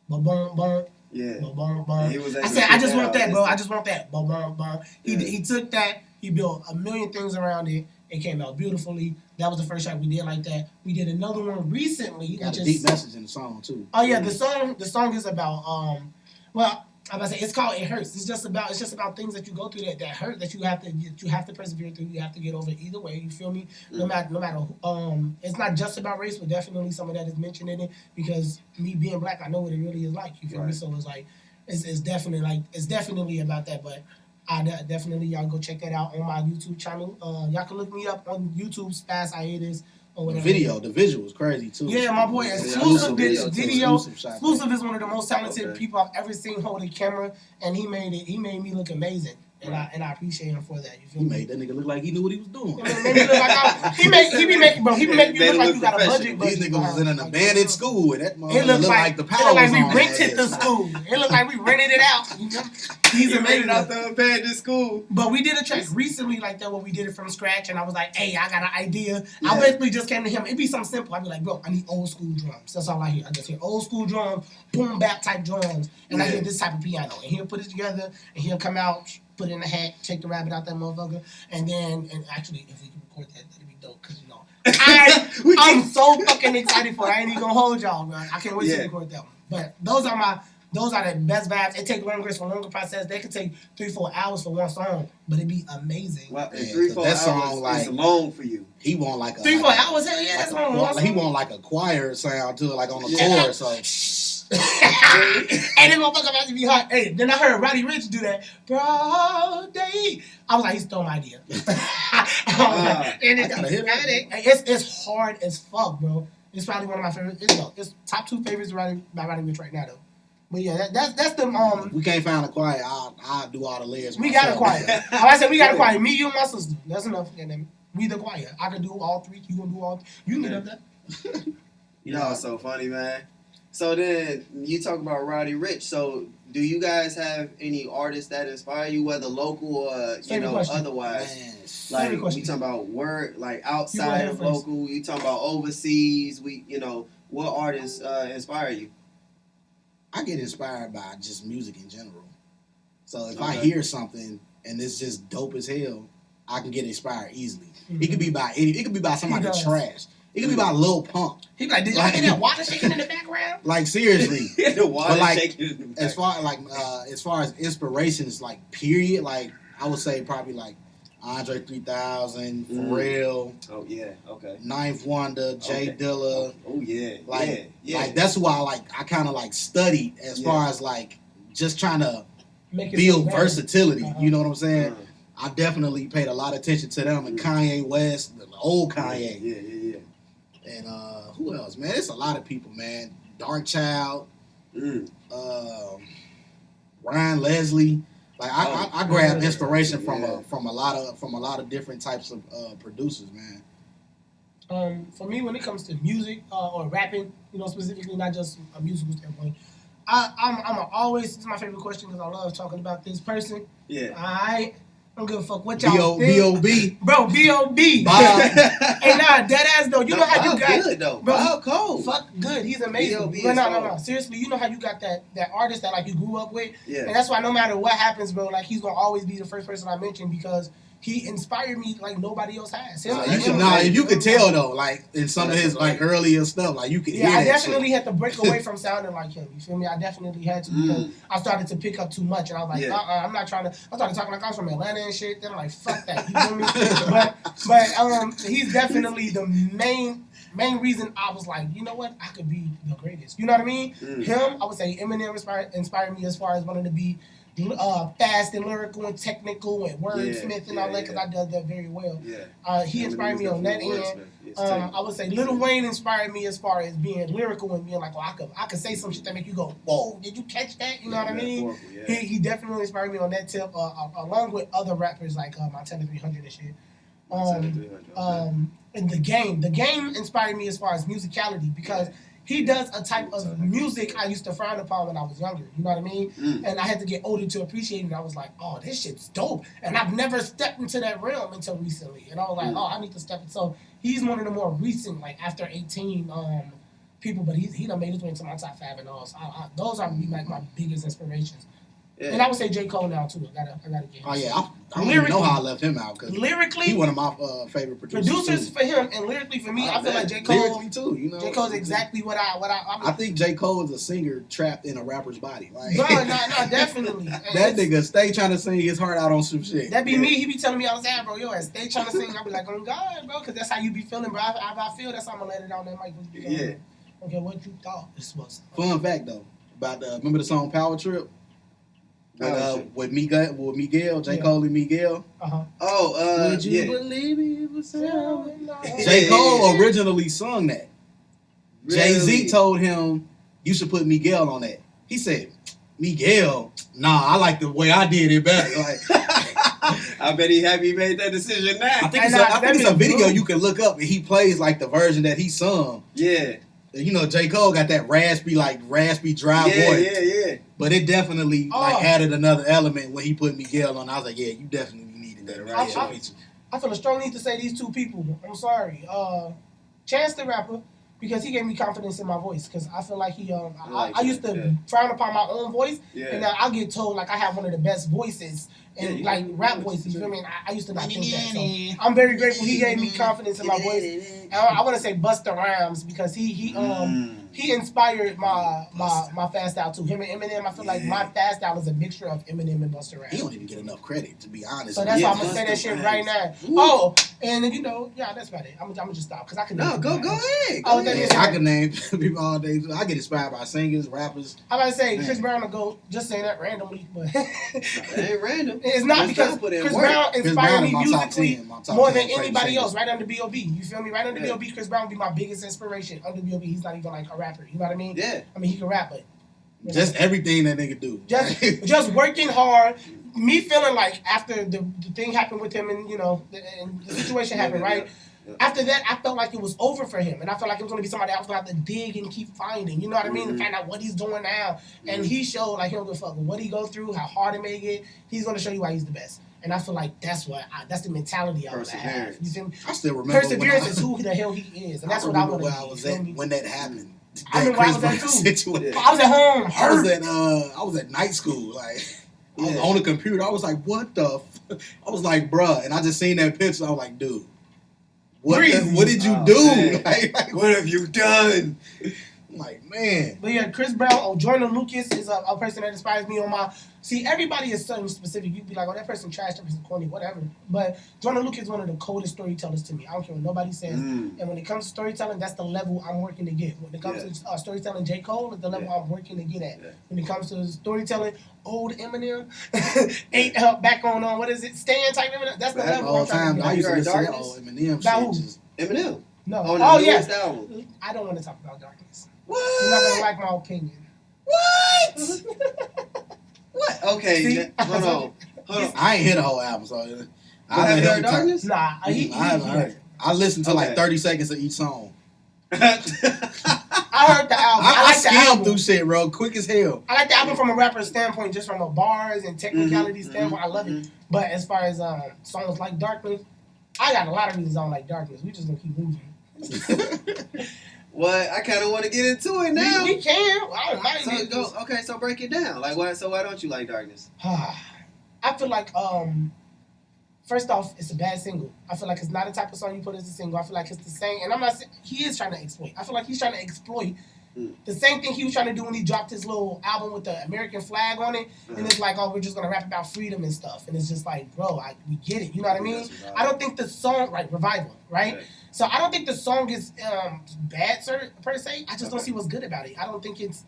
ba-boom boom. Yeah. Ba-boom boom. I said I just want that, bro. I just want that. Ba-boom boom. He took that. He built a million things around it. It came out beautifully. That was the first track we did like that. We did another one recently. Got a deep message in the song too. Oh yeah, the song is about well, I'm about to say it's called "It Hurts." It's just about things that you go through that hurt, that you have to persevere through. You have to get over either way. You feel me? No matter it's not just about race, but definitely some of that is mentioned in it, because me being black, I know what it really is like. You feel me? So it's like it's definitely about that, but. Definitely, y'all go check that out on my YouTube channel. Y'all can look me up on YouTube, Spazz Hiatus, or whatever. The visual is crazy too. Yeah, my boy, exclusive video. Exclusive is one of the most talented people I've ever seen hold a camera, and he made me look amazing. And I appreciate him for that. You feel He me? made that nigga look like he knew what he was doing. He made me look like he be making you look like you got a budget. These niggas was in an abandoned school, and that motherfucker It looked like the it power looked like was we on. rented the school. It looked like we rented it out. He's made it out the abandoned school. But we did a track recently like that where we did it from scratch, and I was like, hey, I got an idea. Yeah. I basically just came to him. It'd be something simple. I'd be like, bro, I need old school drums. That's all I hear. I just hear old school drums, boom bap type drums, and I hear this type of piano. And he'll put it together, and he'll come out, put it in a hat, take the rabbit out that motherfucker, and actually, if we can record that, that'd be dope, because, you know, I'm so fucking excited for it. I ain't even gonna hold y'all, man. I can't wait to record that one. But those are the best vibes. It take longer, it's a longer process. They could take 3-4 hours for one song, but it'd be amazing. Well, Yeah, 3-4 that song, hours like, is long for you. He want like a 3-4 hours? Hell yeah, that's long. He want like a choir sound to it, like on the chorus. So And this motherfucker about to be hot. Hey, then I heard Roddy Ricch do that. Broad day. I was like, he stole my idea. It's hard as fuck, bro. It's probably one of my favorites. It's top 2 favorites by Roddy Ricch right now, though. But yeah, that's the we can't find a choir. I'll do all the layers. We got a choir. I said we got a choir. Me, you, and my sister. That's enough. And then we the choir. I can do all 3. You gonna do all 3. You can get up there. You know, it's so funny, man. So then you talk about Roddy Ricch. So do you guys have any artists that inspire you, whether local or otherwise? Man. Like we talking about like outside of local. You talking about overseas. What artists inspire you? I get inspired by just music in general. So if I hear something and it's just dope as hell, I can get inspired easily. Mm-hmm. It could be by It could be by somebody trash. It could be by Lil Pump. He be like, did y'all hear that water shaking in the background? Like seriously, the water shaking in the background. As far as inspirations, like period, like I would say probably like Andre 3000, Pharrell. Oh yeah, okay. Ninth Wonder, Jay Dilla. Oh yeah, like that's who I kind of like studied as far as like just trying to build versatility. Uh-huh. You know what I'm saying? Uh-huh. I definitely paid a lot of attention to them and Kanye West, the old Kanye. Yeah. And who else, man? It's a lot of people, man. Dark Child, Ryan Leslie. Like I grab inspiration from a lot of different types of producers, man. For me, when it comes to music or rapping, specifically, not just a musical standpoint, I'm always. This is my favorite question because I love talking about this person. Yeah. I don't give a fuck what y'all think. B.O.B. Bro, B.O.B. Hey, nah, dead ass though. You know how you got good though. Bro, Bob Cole. Fuck good. He's amazing. B.O.B. But no. Seriously, you know how you got that artist that like you grew up with? Yeah. And that's why no matter what happens, bro, like he's gonna always be the first person I mention because he inspired me like nobody else has. You could tell though, like in some of his like earlier stuff, like you could hear that I definitely shit. had to break away from sounding like him. You feel me? I definitely had to because I started to pick up too much, and I was like, I'm not trying to. I started talking like I was from Atlanta and shit. Then I'm like, fuck that. You feel me? but he's definitely the main reason I was like, you know what? I could be the greatest. You know what I mean? Him, I would say Eminem inspired me as far as wanting to be fast and lyrical and technical and wordsmith and all that because I did that very well. Yeah. He inspired me on that end. I would say Lil Wayne inspired me as far as being lyrical and being like, I could say some shit that make you go, whoa, did you catch that? You know what I mean? Yeah. He definitely inspired me on that tip, along with other rappers like Montana 300 and shit. And the game inspired me as far as musicality because he does a type of music I used to frown upon when I was younger. You know what I mean? And I had to get older to appreciate it. I was like, oh, this shit's dope. And I've never stepped into that realm until recently. And I was like, I need to step in. So he's one of the more recent, like after 18 people, but he done made his way into my top 5 and all. So those are like my biggest inspirations. Yeah. And I would say J. Cole now too. I gotta get him. Oh yeah, I don't even know how I left him out because lyrically, he's one of my favorite producers for him, and lyrically for me, I feel like J. Cole. Lyrically too, you know. J. Cole's exactly what I think J. Cole is a singer trapped in a rapper's body. Like, bro, no, definitely. That nigga stay trying to sing his heart out on some shit. That be me. He be telling me all the time, bro. Yo, stay trying to sing. I be like, oh God, bro, because that's how you be feeling, bro. If I feel that's how I'm gonna let it out that mic. Yeah. Okay, what you thought this was? Fun fact though about remember the song Power Trip. With Miguel, J. Cole and Miguel. Would you believe it was J. Cole originally sung that. Really? Jay-Z told him, you should put Miguel on that. He said, Miguel? Nah, I like the way I did it better. Like, I bet he happy he made that decision now. I think it's a video you can look up and he plays like the version that he sung. Yeah. You know, J. Cole got that raspy dry voice. Yeah. But it definitely added another element when he put Miguel on. I was like, yeah, you definitely needed that. Right? I feel a strong need to say these two people. I'm sorry. Chance the Rapper, because he gave me confidence in my voice. Because I feel like I used to frown upon my own voice. Yeah. And now I get told like I have one of the best voices. And like rap voices, you know what I mean? I used to not think that. So I'm very grateful he gave me confidence in my voice. And I want to say Busta Rhymes because he inspired my fast style too. Him and Eminem, I feel like my fast style is a mixture of Eminem and Busta Rhymes. He don't even get enough credit, to be honest. So that's why I'm gonna say that shit right now. Ooh. Oh, and you know, yeah, that's about it. I'm gonna just stop because I can. No, go ahead. I can name people all day. I get inspired by singers, rappers. I'm about to say Chris Brown will go. Just saying that randomly, but it ain't random. It's not because Chris Brown inspired me musically more than anybody else. Right under B.O.B. You feel me? Right under B.O.B. Chris Brown would be my biggest inspiration. Under B.O.B. He's not even like a rapper. You know what I mean? Yeah. I mean he can rap, but just everything that nigga do. Just working hard. Me feeling like after the thing happened with him and you know and the situation happened, right? Yeah. After that, I felt like it was over for him, and I felt like it was going to be somebody I was going to have to dig and keep finding. You know what I mean? To find out what he's doing now. And he showed like he don't give a fuck what he go through, how hard it may get. He's going to show you why he's the best. And I feel like that's the mentality I want to have. You feel me? I still remember. Perseverance is who the hell he is, and that's what I want to be. I was at when that happened. I remember I was at too. Situation. I was at home. I was at night school. Like I was on the computer. I was like, what the? I was like, bruh, and I just seen that picture. I was like, dude. What did you do? Like, what have you done? I'm like, man. But yeah, Chris Brown or Jordan Lucas is a person that inspires me on my... See, everybody is something specific. You'd be like, oh, that person trash, that person corny, whatever. But Jordan Lucas is one of the coldest storytellers to me. I don't care what nobody says. And when it comes to storytelling, that's the level I'm working to get. When it comes to storytelling, J. Cole is the level I'm working to get at. Yeah. When it comes to storytelling, old Eminem, back on what is it, Stan type Eminem, that's the level I'm trying to get. I used to listen to old Eminem shit. Eminem? No. Oh, yes. Album. I don't want to talk about darkness. What? You're not going to like my opinion. What? What? Okay, see? Hold on. I ain't hear the whole album, so I haven't heard Darkness? Nah, I haven't heard it. I listened to like 30 seconds of each song. I heard the album. I skimmed through shit, bro, quick as hell. I like the album from a rapper's standpoint, just from a bars and technicality standpoint. I love it. But as far as songs like Darkness, I got a lot of reasons I don't like Darkness. We just gonna keep moving. Well, I kind of want to get into it now. We can. I don't mind. Okay, so break it down. Like, why don't you like Darkness? I feel like, first off, it's a bad single. I feel like it's not the type of song you put as a single. I feel like it's the same. And I'm not saying he is trying to exploit. I feel like he's trying to exploit the same thing he was trying to do when he dropped his little album with the American flag on it. And it's like, oh, we're just going to rap about freedom and stuff. And it's just like, bro, we get it. You know what I mean? I don't think the song, Revival, right? So I don't think the song is bad, per se. I just don't see what's good about it. I don't think it's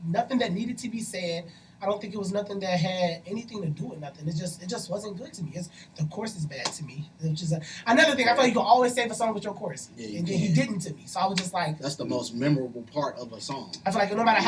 nothing that needed to be said. I don't think it was nothing that had anything to do with nothing. It just wasn't good to me. The chorus is bad to me, which is another thing. I feel like you can always save a song with your chorus, and then he didn't to me. So I was just like, that's the most memorable part of a song. I feel like no matter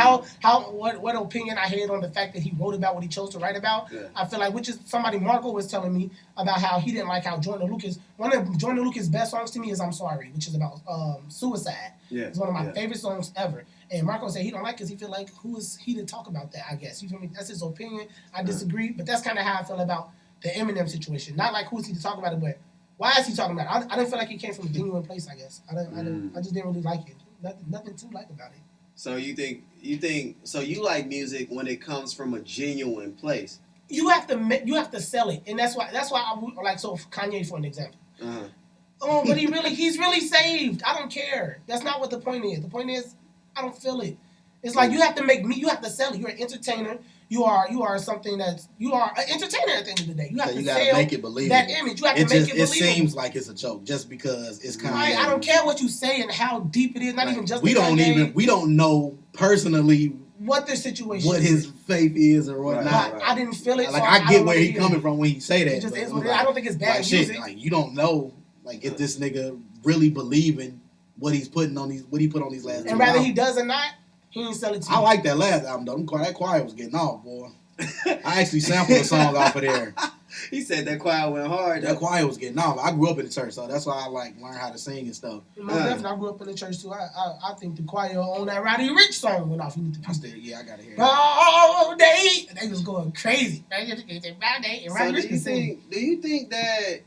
what opinion I had on the fact that he wrote about what he chose to write about, I feel like, which is somebody Marco was telling me about how he didn't like how Jordan Lucas. One of Jordan Lucas' best songs to me is "I'm Sorry," which is about suicide. Yeah, it's one of my favorite songs ever. And Marco said he don't like it because he feel like who is he to talk about that, I guess. You feel me? That's his opinion. I disagree, but that's kind of how I feel about the Eminem situation. Not like who is he to talk about it, but why is he talking about it? I didn't feel like he came from a genuine place, I guess. I just didn't really like it. Nothing to like about it. So you like music when it comes from a genuine place. You have to sell it. And that's why I like, so Kanye for an example. Oh, but he's really saved. I don't care. That's not what the point is. The point is, I don't feel it. It's like you have to sell it. You're an entertainer. You are something you are an entertainer at the end of the day. You have to sell make it believable. That image. You have to make it believable. It seems like it's a joke just because it's kind of. I don't care what you say and how deep it is. Not even just. We don't know personally what their situation, what his faith is or whatnot. Right. I didn't feel it. Like I get where he's coming from when he say that. It just is what it is. I don't think it's bad music. Shit, like you don't know, like if this nigga really believing what he put on these last. And whether he does or not, he ain't sell it to you. I like that last album though. That choir was getting off, boy. I actually sampled a song off of there. He said that choir went hard. That choir was getting off. I grew up in the church, so that's why I like learn how to sing and stuff. Definitely, I grew up in the church too. I think the choir on that Roddy Ricch song went off. You need to I gotta hear it. all day. They was going crazy. So do you think that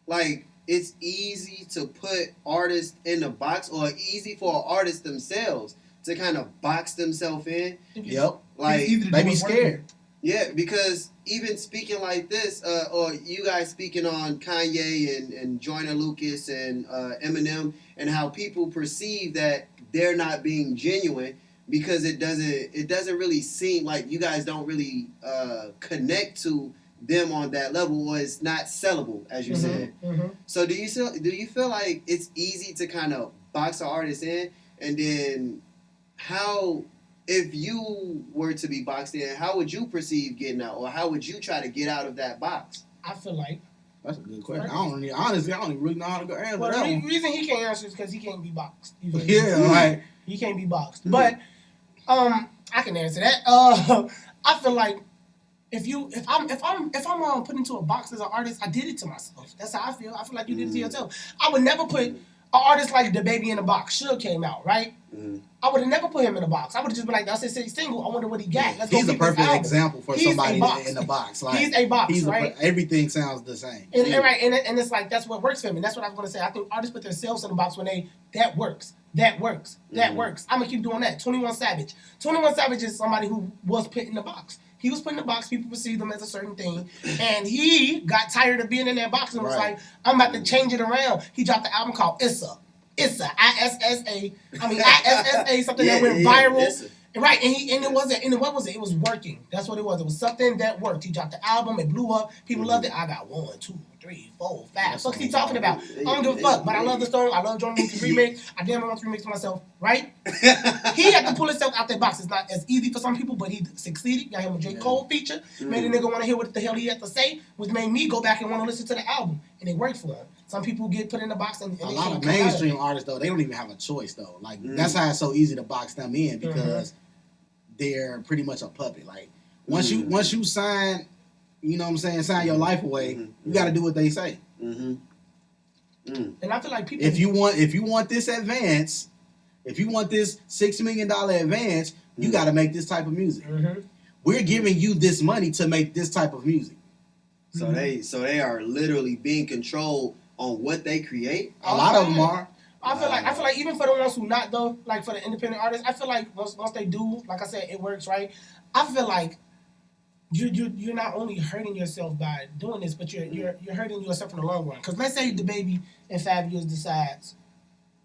like it's easy to put artists in the box, or easy for artists themselves to kind of box themselves in? Yep. Like they be scared. Yeah, because even speaking like this, or you guys speaking on Kanye and Joyner Lucas and Eminem, and how people perceive that they're not being genuine because it doesn't really seem like you guys don't really connect to them on that level, or it's not sellable, as you said. Mm-hmm. So do you feel like it's easy to kind of box an artist in, and then how? If you were to be boxed in, how would you perceive getting out, or how would you try to get out of that box? I feel like that's a good question. Honestly, I don't even really know how to go answer well, that the one. reason he can't answer is because he can't be boxed. Yeah, like he can't be boxed. Mm-hmm. But I can answer that. I feel like if I'm put into a box as an artist, I did it to myself. That's how I feel. I feel like you did it to yourself. I would never put an artist like the Baby in the box. Suge came out, right? Mm-hmm. I would have never put him in a box. I would have just been like, that's his single. I wonder what he got. Let's go he's a pick this perfect album. example for He's somebody a box. in the box. Like, he's a box, right? Everything sounds the same. And it's like that's what works for him. And that's what I was gonna say. I think artists put themselves in the box when that works. That works. I'm gonna keep doing that. 21 Savage. 21 Savage is somebody who was put in the box. He was put in the box. People perceived him as a certain thing, and he got tired of being in that box and was like, "I'm about to change it around." He dropped the album called Issa, ISSA. ISSA, something that went viral. Issa. Right, and what was it? It was working. That's what it was. It was something that worked. He dropped the album, it blew up. People loved it. I got 1, 2, 3, 4, 5. What's he talking about? I don't give a fuck, but I love the song. I love Joyner Lucas' remix. I damn want to remix myself, right? He had to pull himself out that box. It's not as easy for some people, but he succeeded. Got him a J. Cole feature. Made a nigga want to hear what the hell he had to say, which made me go back and want to listen to the album. And it worked for him. Some people get put in the box and a lot of mainstream artists though, they don't even have a choice though. Like that's how it's so easy to box them in because they're pretty much a puppet. Like once you sign, you know what I'm saying, sign your life away, you got to do what they say. And I feel like people, if you want this advance, if you want this $6 million advance, you got to make this type of music. We're giving you this money to make this type of music. So they are literally being controlled on what they create. A lot of them are. I feel like even for the ones who not though, like for the independent artists, I feel like once they do, like I said, it works, right? I feel like you're not only hurting yourself by doing this, but you're hurting yourself in the long run. Because let's say the Baby in 5 years decides,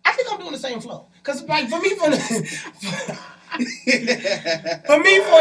I think I'm doing the same flow. Because like for me, for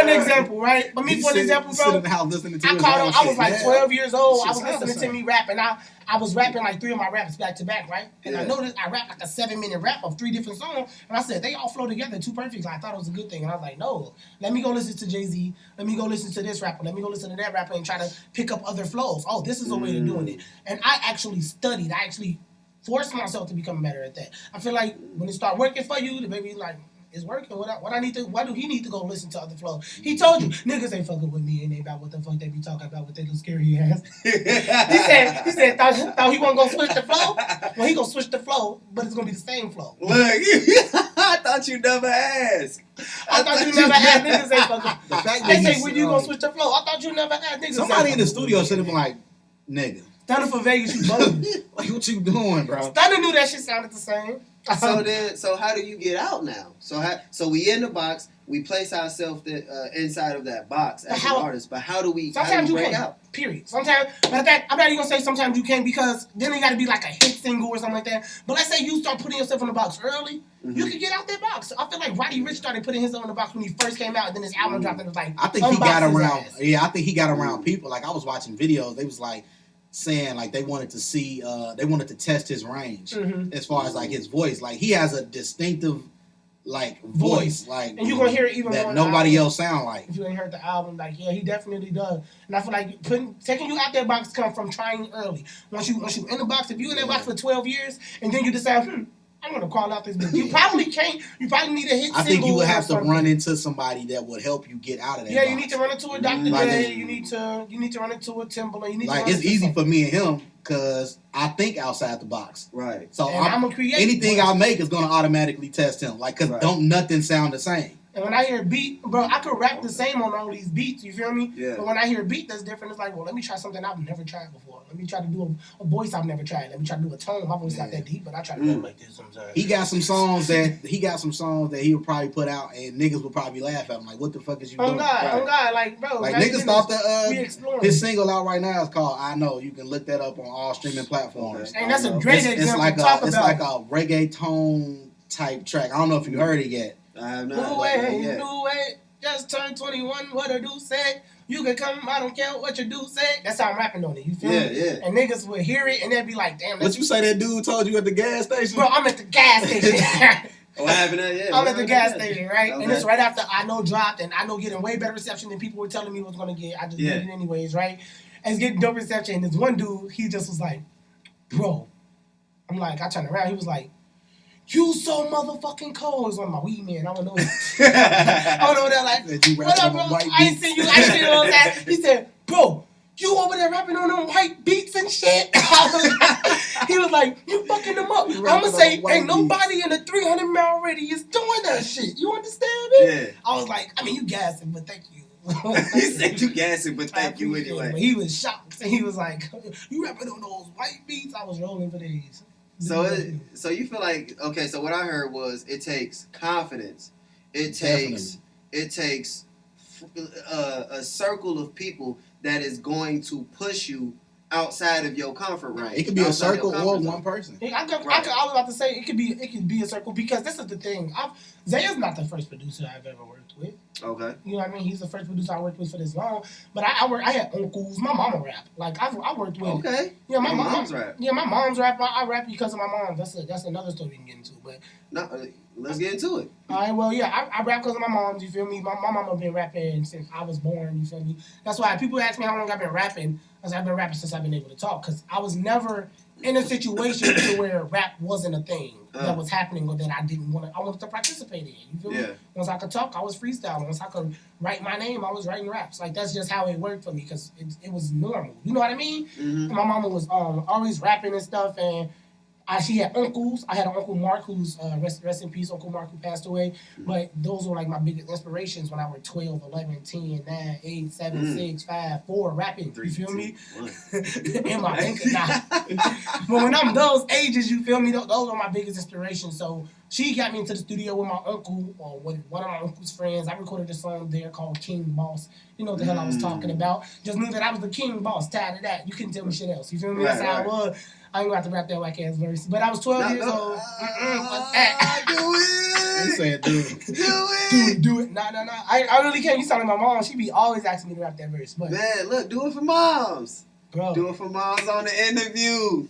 an example, right? For me, for an example, bro, I caught on. I was like 12 years old. I was listening to me rap, and I was rapping like 3 of my raps back to back, right? And I noticed I rapped like a 7-minute rap of 3 different songs, and I said they all flow together too perfect. I thought it was a good thing, and I was like, no, let me go listen to Jay-Z. Let me go listen to this rapper. Let me go listen to that rapper and try to pick up other flows. Oh, this is a way of doing it. And I actually studied. I actually forced myself to become better at that. I feel like when it start working for you, the Baby like, it's working. Why do he need to go listen to other flows? He told you, niggas ain't fucking with me and they about what the fuck they be talking about with their little scary ass. he said thought he wasn't gonna switch the flow. Well, he gonna switch the flow, but it's gonna be the same flow. Look, I thought you never asked. I thought you never asked. Niggas ain't fucking. The fact they say when you gonna switch the flow, I thought you never asked. Niggas. Somebody in the studio should have been like, nigga. Stunner for Vegas, you bogus. Like what you doing, bro? Stunner knew that shit sounded the same. So how do you get out now? So we in the box. We place ourselves inside of that box as an artist. But how do we break out? Period. Sometimes, matter of fact, I'm not even gonna say sometimes you can't because then it got to be like a hit single or something like that. But let's say you start putting yourself in the box early, you can get out that box. I feel like Roddy Ricch started putting himself in the box when he first came out, and then his album dropped, and it was like I think he got around. Yeah, I think he got around people. Like I was watching videos, they was like saying like they wanted to see, they wanted to test his range as far as like his voice. Like he has a distinctive like voice, like, and you gonna hear it even that more nobody else sound like. If you ain't heard the album, like he definitely does. And I feel like taking you out that box come from trying early. Once you in the box, if you in that box for 12 years and then you decide, I'm gonna call out this bitch. You probably can't. You probably need a hit. I think you would have to something. run into somebody that would help you get out of that. Yeah, box. you need to run into a Dr. Dre. You need to run into a Timberland. You need like to run it's into easy something. for me and him because I think outside the box. Right. So And I'm a creative. anything I make is gonna automatically test him. Like, cause don't nothing sound the same. And when I hear beat, bro, I could rap the same on all these beats, you feel me? Yeah. But when I hear a beat that's different, it's like, well, let me try something I've never tried before. Let me try to do a voice I've never tried. Let me try to do a tone. My voice not that deep, but I try to do it like this sometimes. He got some songs that he would probably put out, and niggas would probably laugh at him. Like, what the fuck is you doing? Oh God, like, bro. Like, niggas thought his thing. single out right now is called "I Know." You can look that up on all streaming platforms. Okay. And that's a great example. It's like a reggaeton type track. I don't know if you heard it yet. I have not. No way, just turned 21. What a do say? You can come. I don't care what you do say. That's how I'm rapping on it. You feel me? Yeah. And niggas would hear it and they'd be like, "Damn." What you say that dude told you at the gas station? Bro, I'm at the gas station. What happened? Yeah. I'm at the gas station, right? Okay. And it's right after I Know dropped, and I Know getting way better reception than people were telling me was gonna get. I just did it anyways, right? And it's getting dope reception. And this one dude, he just was like, "Bro," I'm like, I turned around, he was like, "You so motherfucking cold." It's on my weed man. I don't know. I don't know that. Like, what up, bro? I ain't seen you. I ain't seen you on that. He said, "Bro, you over there rapping on them white beats and shit." He was like, "You fucking them up." I'ma say, ain't nobody in the 300-mile radius doing that shit. You understand me? Yeah. I was like, I mean, you gassing, but thank you. He said you gassing, but thank you anyway. But he was shocked. And he was like, "You rapping on those white beats?" I was rolling for days. So you feel like, okay, so what I heard was it takes confidence. It takes a circle of people that is going to push you outside of your comfort range. It could be a circle or one person. I was about to say it could be a circle because this is the thing. Zaiah's not the first producer I've ever worked with. Okay. You know what I mean? He's the first producer I worked with for this long. But I had uncles. My mama rap. Like I worked with. Okay. Yeah, my mom's rap. Yeah, my mom's rap. I rap because of my mom. That's another story we can get into. But no, let's get into it. All right. Well, yeah, I rap because of my mom. You feel me? My mama been rapping since I was born. You feel me? That's why people ask me how long I've been rapping. I said I've been rapping since I've been able to talk. Because I was never in a situation to where rap wasn't a thing that was happening or that I didn't want to. I wanted to participate in. You feel me? Once I could talk, I was freestyling. Once I could write my name, I was writing raps. Like that's just how it worked for me because it was normal. You know what I mean? Mm-hmm. And my mama was always rapping and stuff, and she had uncles. I had an Uncle Mark who's rest in peace, Uncle Mark who passed away. But those were like my biggest inspirations when I was 12, 11, 10, 9, 8, 7, 6, 5, 4, rapping. 3, you feel 2, me? 1. In my bank account. But when I'm those ages, you feel me? Those are my biggest inspirations. So she got me into the studio with my uncle or with one of my uncle's friends. I recorded a song there called King Boss. You know what the hell I was talking about. Just knew that I was the king boss. Tied to that. You couldn't tell me shit else. You feel me? That's how I was. I ain't going to have to rap that whack ass verse. But I was 12 years old. Do it. He said, do it. Do it. Nah. I really can't. You sound like my mom. She be always asking me to rap that verse. But man, look, do it for moms. Bro. Do it for moms on the interview.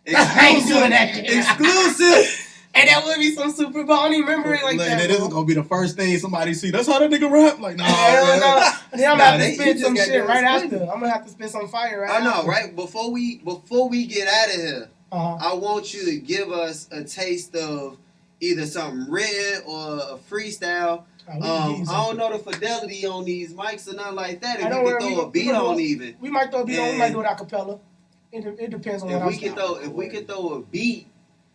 I ain't doing that shit. Exclusive. And that would be some Super Bowl. I don't even remember it like that. This is going to be the first thing somebody see. That's how that nigga rap. Like, no. Then I'm going to have to spit some shit right after. I'm going to have to spit some fire right after. I know, right? Before we get out of here, I want you to give us a taste of either something written or a freestyle. I don't know the fidelity on these mics or nothing like that. If you can throw a beat on even. We might throw a beat on. We might do it a cappella. It depends on if we can throw a beat.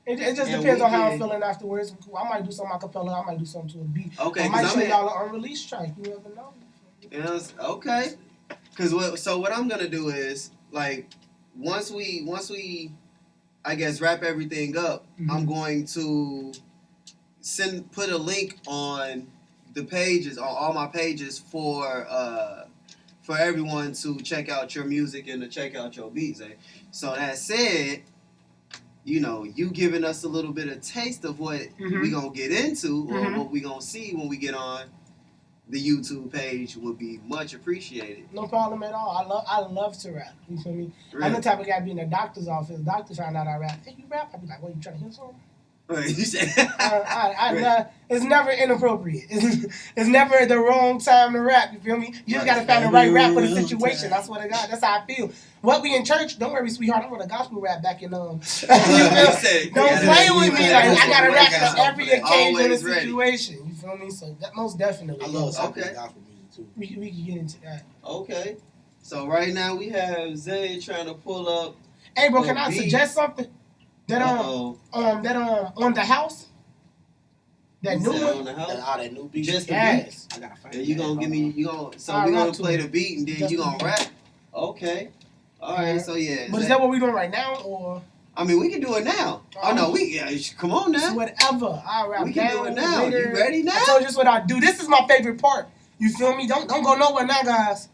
It just depends on how I'm feeling afterwards. I might do something a cappella. I might do something to a beat. Okay. I might show y'all an unreleased track. You never know. Yes. Okay. So what I'm gonna do is like once we I guess wrap everything up, I'm going to put a link on the pages, on all my pages for everyone to check out your music and to check out your beats. So that said, you know, you giving us a little bit of taste of what we gonna get into or what we gonna see when we get on the YouTube page would be much appreciated. No problem at all. I love to rap. You feel me? Really? I'm the type of guy be in the doctor's office. The doctor found out I rap. Hey, you rap? I'd be like, what, you trying to hear something? Wait, you said it's never inappropriate. It's never the wrong time to rap. You feel me? You just gotta find the right rap for the situation. That's what I got. That's how I feel. What we in church? Don't worry, sweetheart. I wrote a gospel rap back in Don't play with me. Like, I gotta rap for every occasion and situation. You feel me? So that most definitely. I love gospel music too. We can get into that. Okay. So right now we have Zaiah trying to pull up. Hey, bro, can I suggest something? That on the house. That new one. On the house? That new beat. Just the yes. beat. I gotta find And you gonna give me so I'll we gonna rap to play it. the beat and then Just you the gonna beat. rap. Okay. All right. So yeah. But is that what we doing right now, or? I mean, we can do it now. Oh no, come on It's now. whatever. I rap We can down, do it now. later. You ready now? I told you this what I do. This is my favorite part. You feel me? Don't go nowhere now, guys.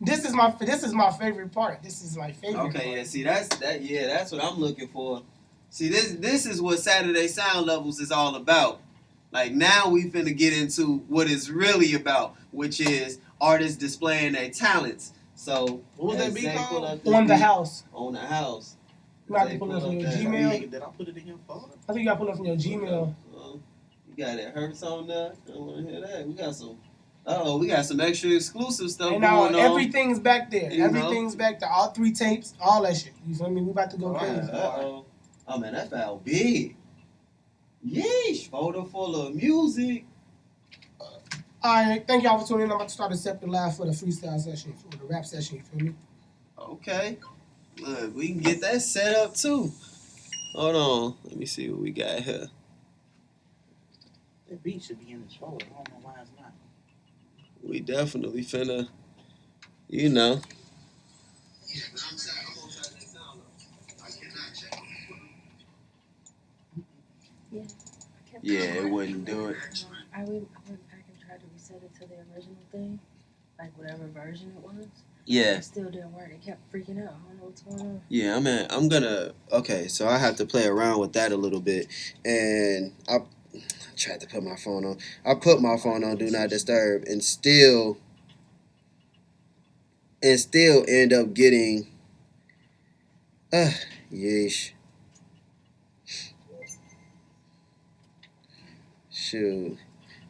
This is my favorite part. This is my favorite. Okay, part. yeah. See, that's what I'm looking for. See, this is what Saturday Sound Levels is all about. Like, now we finna get into what it's really about, which is artists displaying their talents. So, what was that beat Zay pull called? up this On the beat. house. On the house. You got to Zay pull it from your up that. Gmail. Did I put it in your phone? I think you got to pull it from your Gmail. You got it Hurts on there. I don't want to hear that. We got some extra exclusive stuff And now going on. everything's back there. You know? Everything's back there. All 3 tapes, all that shit. You feel me? We about to go crazy. Uh-oh. Oh, man, that felt big. Yeesh. Folder full of music. Alright, thank y'all for tuning in. I'm about to start a separate live for the freestyle session, for the rap session, you feel me? Okay. Look, we can get that set up too. Hold on. Let me see what we got here. That beat should be in this folder. I don't know why it's not. We definitely finna, you know. Yeah, it wouldn't do it. I can try to reset it to the original thing, like whatever version it was. Yeah. It still didn't work. It kept freaking out. I don't know what's going on. Yeah, I'm gonna, okay, so I have to play around with that a little bit. And I tried to put my phone on. I put my phone on Do Not Disturb and still end up getting, yeesh. Shoot.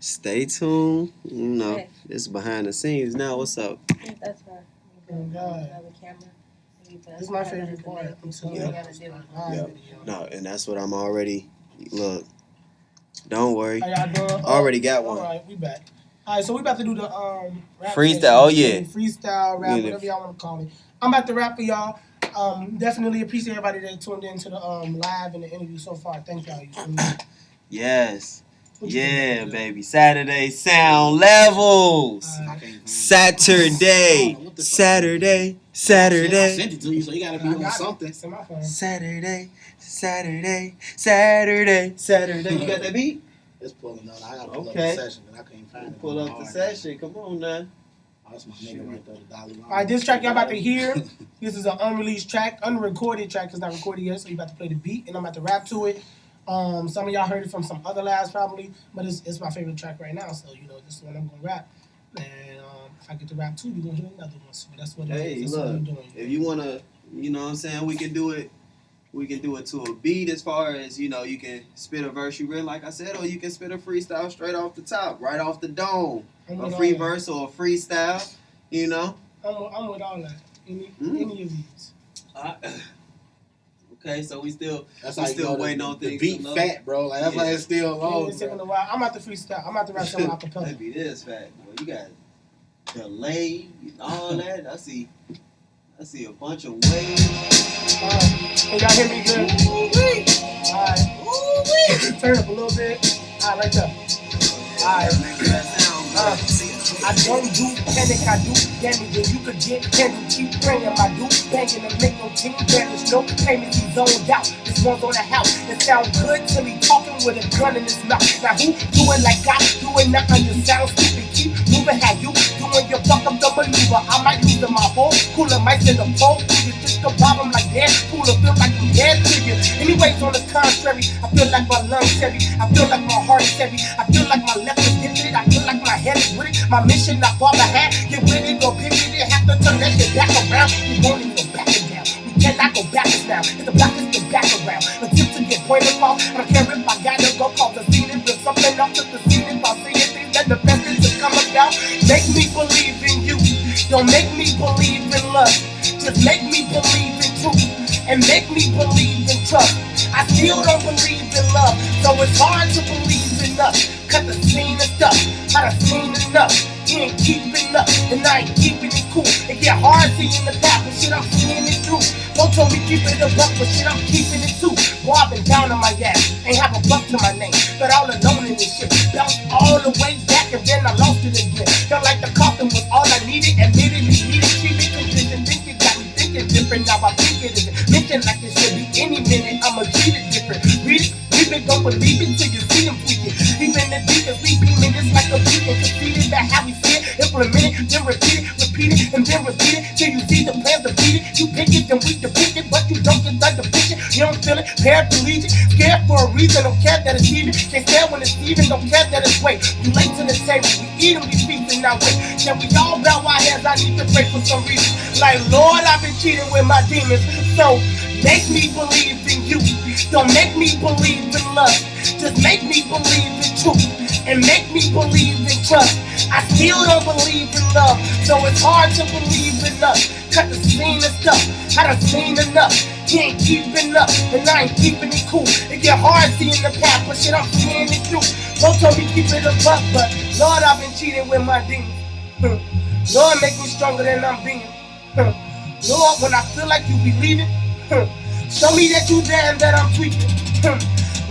Stay tuned. You know, Okay. this is behind the scenes now. What's up? Yeah, that's fine. Oh, God. Another camera. This is my favorite part. I'm telling you. Yeah. Yeah. No, and that's what I'm already, look, don't worry. How y'all doing? Already got one. Alright, we back. Alright, so we about to do the rap Freestyle, session. oh, yeah. Freestyle, rap, Yeah. whatever y'all want to call it. I'm about to rap for y'all. Definitely appreciate everybody that tuned in to the live and the interview so far. Thank y'all. You feel me? Yes. What you Yeah, think? baby. Saturday Sound Levels. Alright. I can't find it. Saturday. What the fuck? Saturday. I Saturday. sent it to you, so you gotta be I on got something. it. It's in my phone. Saturday. Saturday. Saturday. Saturday. You got that beat? It's pulling up. I gotta pull Okay. up the session, but I can't find it. Pull up the session. Come on now. Oh, that's my nigga right there, the Dalai Lama. Alright, this track y'all about to hear, this is an unreleased track, unrecorded track, it's not recorded yet, so you about to play the beat, and I'm about to rap to it. Some of y'all heard it from some other lives probably, but it's my favorite track right now, so you know, this is what I'm gonna rap. And if I get to rap too, you're gonna hear another one, so that's what it Hey, is. That's what look, we're doing. if you wanna, you know what I'm saying, we can do it to a beat as far as, you know, you can spit a verse you written, like I said, or you can spit a freestyle straight off the top, right off the dome. I'm A with free all that. verse or a freestyle, you know. I'm with all that. Any of these. Okay, so we still That's we how you still know waiting the, on the things. beat to load. fat, bro. Like, that's why it's still Yeah, low. it's taking a while. I'm about to freestyle. I'm about to rap something acapella. That beat is fat, boy. You got delay and all that. I see a bunch of waves. Can y'all hear me good? Alright. Turn up a little bit. Alright, right there. Alright. I don't do panic, I do damage, and you could get handled. Keep praying, I do banging and make no team damage. No payment, he's zoned out. This one's on the house. It sound good till he talking with a gun in his mouth. Now who doing like I doing that understand stupid? Keep moving how you doing your fuck up the maneuver. I might lose in my hole, cooler mics in the pole. You just the bottom like that, cooler feel like I'm dead to you. Anyways, on the contrary, I feel like my lungs heavy. I feel like my heart is heavy. I feel like my left is gifted. I feel like my head is with it. My mission, not far behind. Get with it, go pick it, have to turn that shit back around. We won't even go back and down. We cannot go backwards now. If the block is the back around, attempt to get pointed off. I don't care if I gotta go cause the scene and rip something off to the scene. If I see things that the best is to come about, make me believe in you. Don't make me believe in love. Just make me believe in truth. And make me believe in trust. I still don't believe in love, so it's hard to believe in us. Cut the scene and stuff, I done seen enough. He ain't keeping up, and I ain't keeping it cool. It get hard seeing the path, but shit, I'm seeing it through. Don't tell me keep it a buck, but shit, I'm keeping it too. Boy, I've been down on my ass, ain't have a buck to my name. But all alone in this shit, bounced all the way back, and then I lost it again. Felt like the coffin was all I needed, admittedly needed treatment condition. Think it got me thinking different, now I think it isn't. Mention like it should be any minute, I'ma treat it different. Read it, read it, don't believe it till you see him tweak it. Even the deepest, we beaming just like a beacon. Conceited that how we see it, implement it, then repeat it, and then repeat it till you see the plans defeated. You pick it, then we depict it, but you don't get the depiction. You don't feel it, paraplegic, scared for a reason. Don't care that it's even, can't stand when it's even. Don't care that it's weight. You late to the table, we eat and we feast and now wait. Can we all bow our heads? I need to pray for some reason. Like Lord, I've been cheating with my demons, so make me believe in you. Don't make me believe in love. Just make me believe in truth. And make me believe in trust. I still don't believe in love, so it's hard to believe in us. Cut the scene and stuff, I done seen enough. He ain't keeping up, and I ain't keeping it cool. It get hard seeing the path, but shit, I'm seeing it through. Don't tell me keep it a buck, but Lord, I've been cheating with my demons. Lord, make me stronger than I'm being. Lord, when I feel like you be leaving, show me that you there and that I'm tweaking.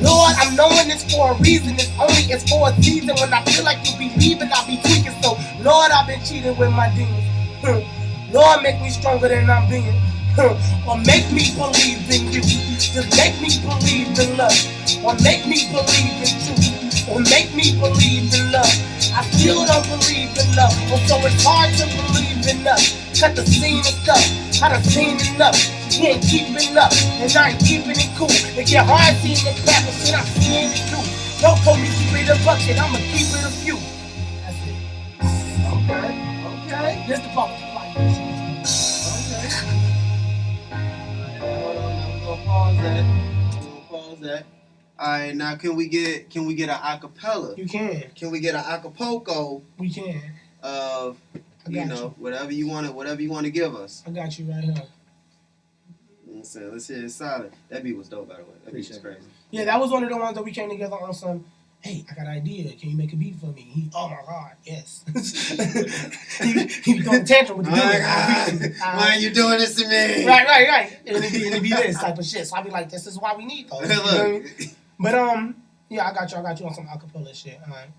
Lord, I'm knowing it's for a reason. It's for a season. When I feel like you be leaving, I'll be tweaking. So, Lord, I've been cheating with my demons. Lord, make me stronger than I'm being. Or make me believe in you. Just make me believe in love. Or make me believe in truth. Or make me believe in love. I still don't believe in love. So it's hard to believe in us. Cut the scene and stuff. I done seen enough. He ain't keeping up, and I ain't keeping it cool. It get hard seeing the path, but shit, I'm seeing it through. Don't tell me keep it a bucket, I'ma keep it a few. That's it. Okay. This the part with the Playa. Okay. Hold on, now we're gonna pause that. Alright, now can we get an acapella? You can. Can we get an acapulco We can. of whatever you want to give us? I got you right here. Let's hear it solid. That beat was dope, by the way. That beat was crazy. Yeah, that was one of the ones that we came together on some. Hey, I got an idea. Can you make a beat for me? Oh my God, yes. he throwing a tantrum with the beat. Why are you doing this to me? Right. And it be this type of shit. So I be like, this is why we need those. You know what I mean? But yeah, I got you on some acapella shit. All right.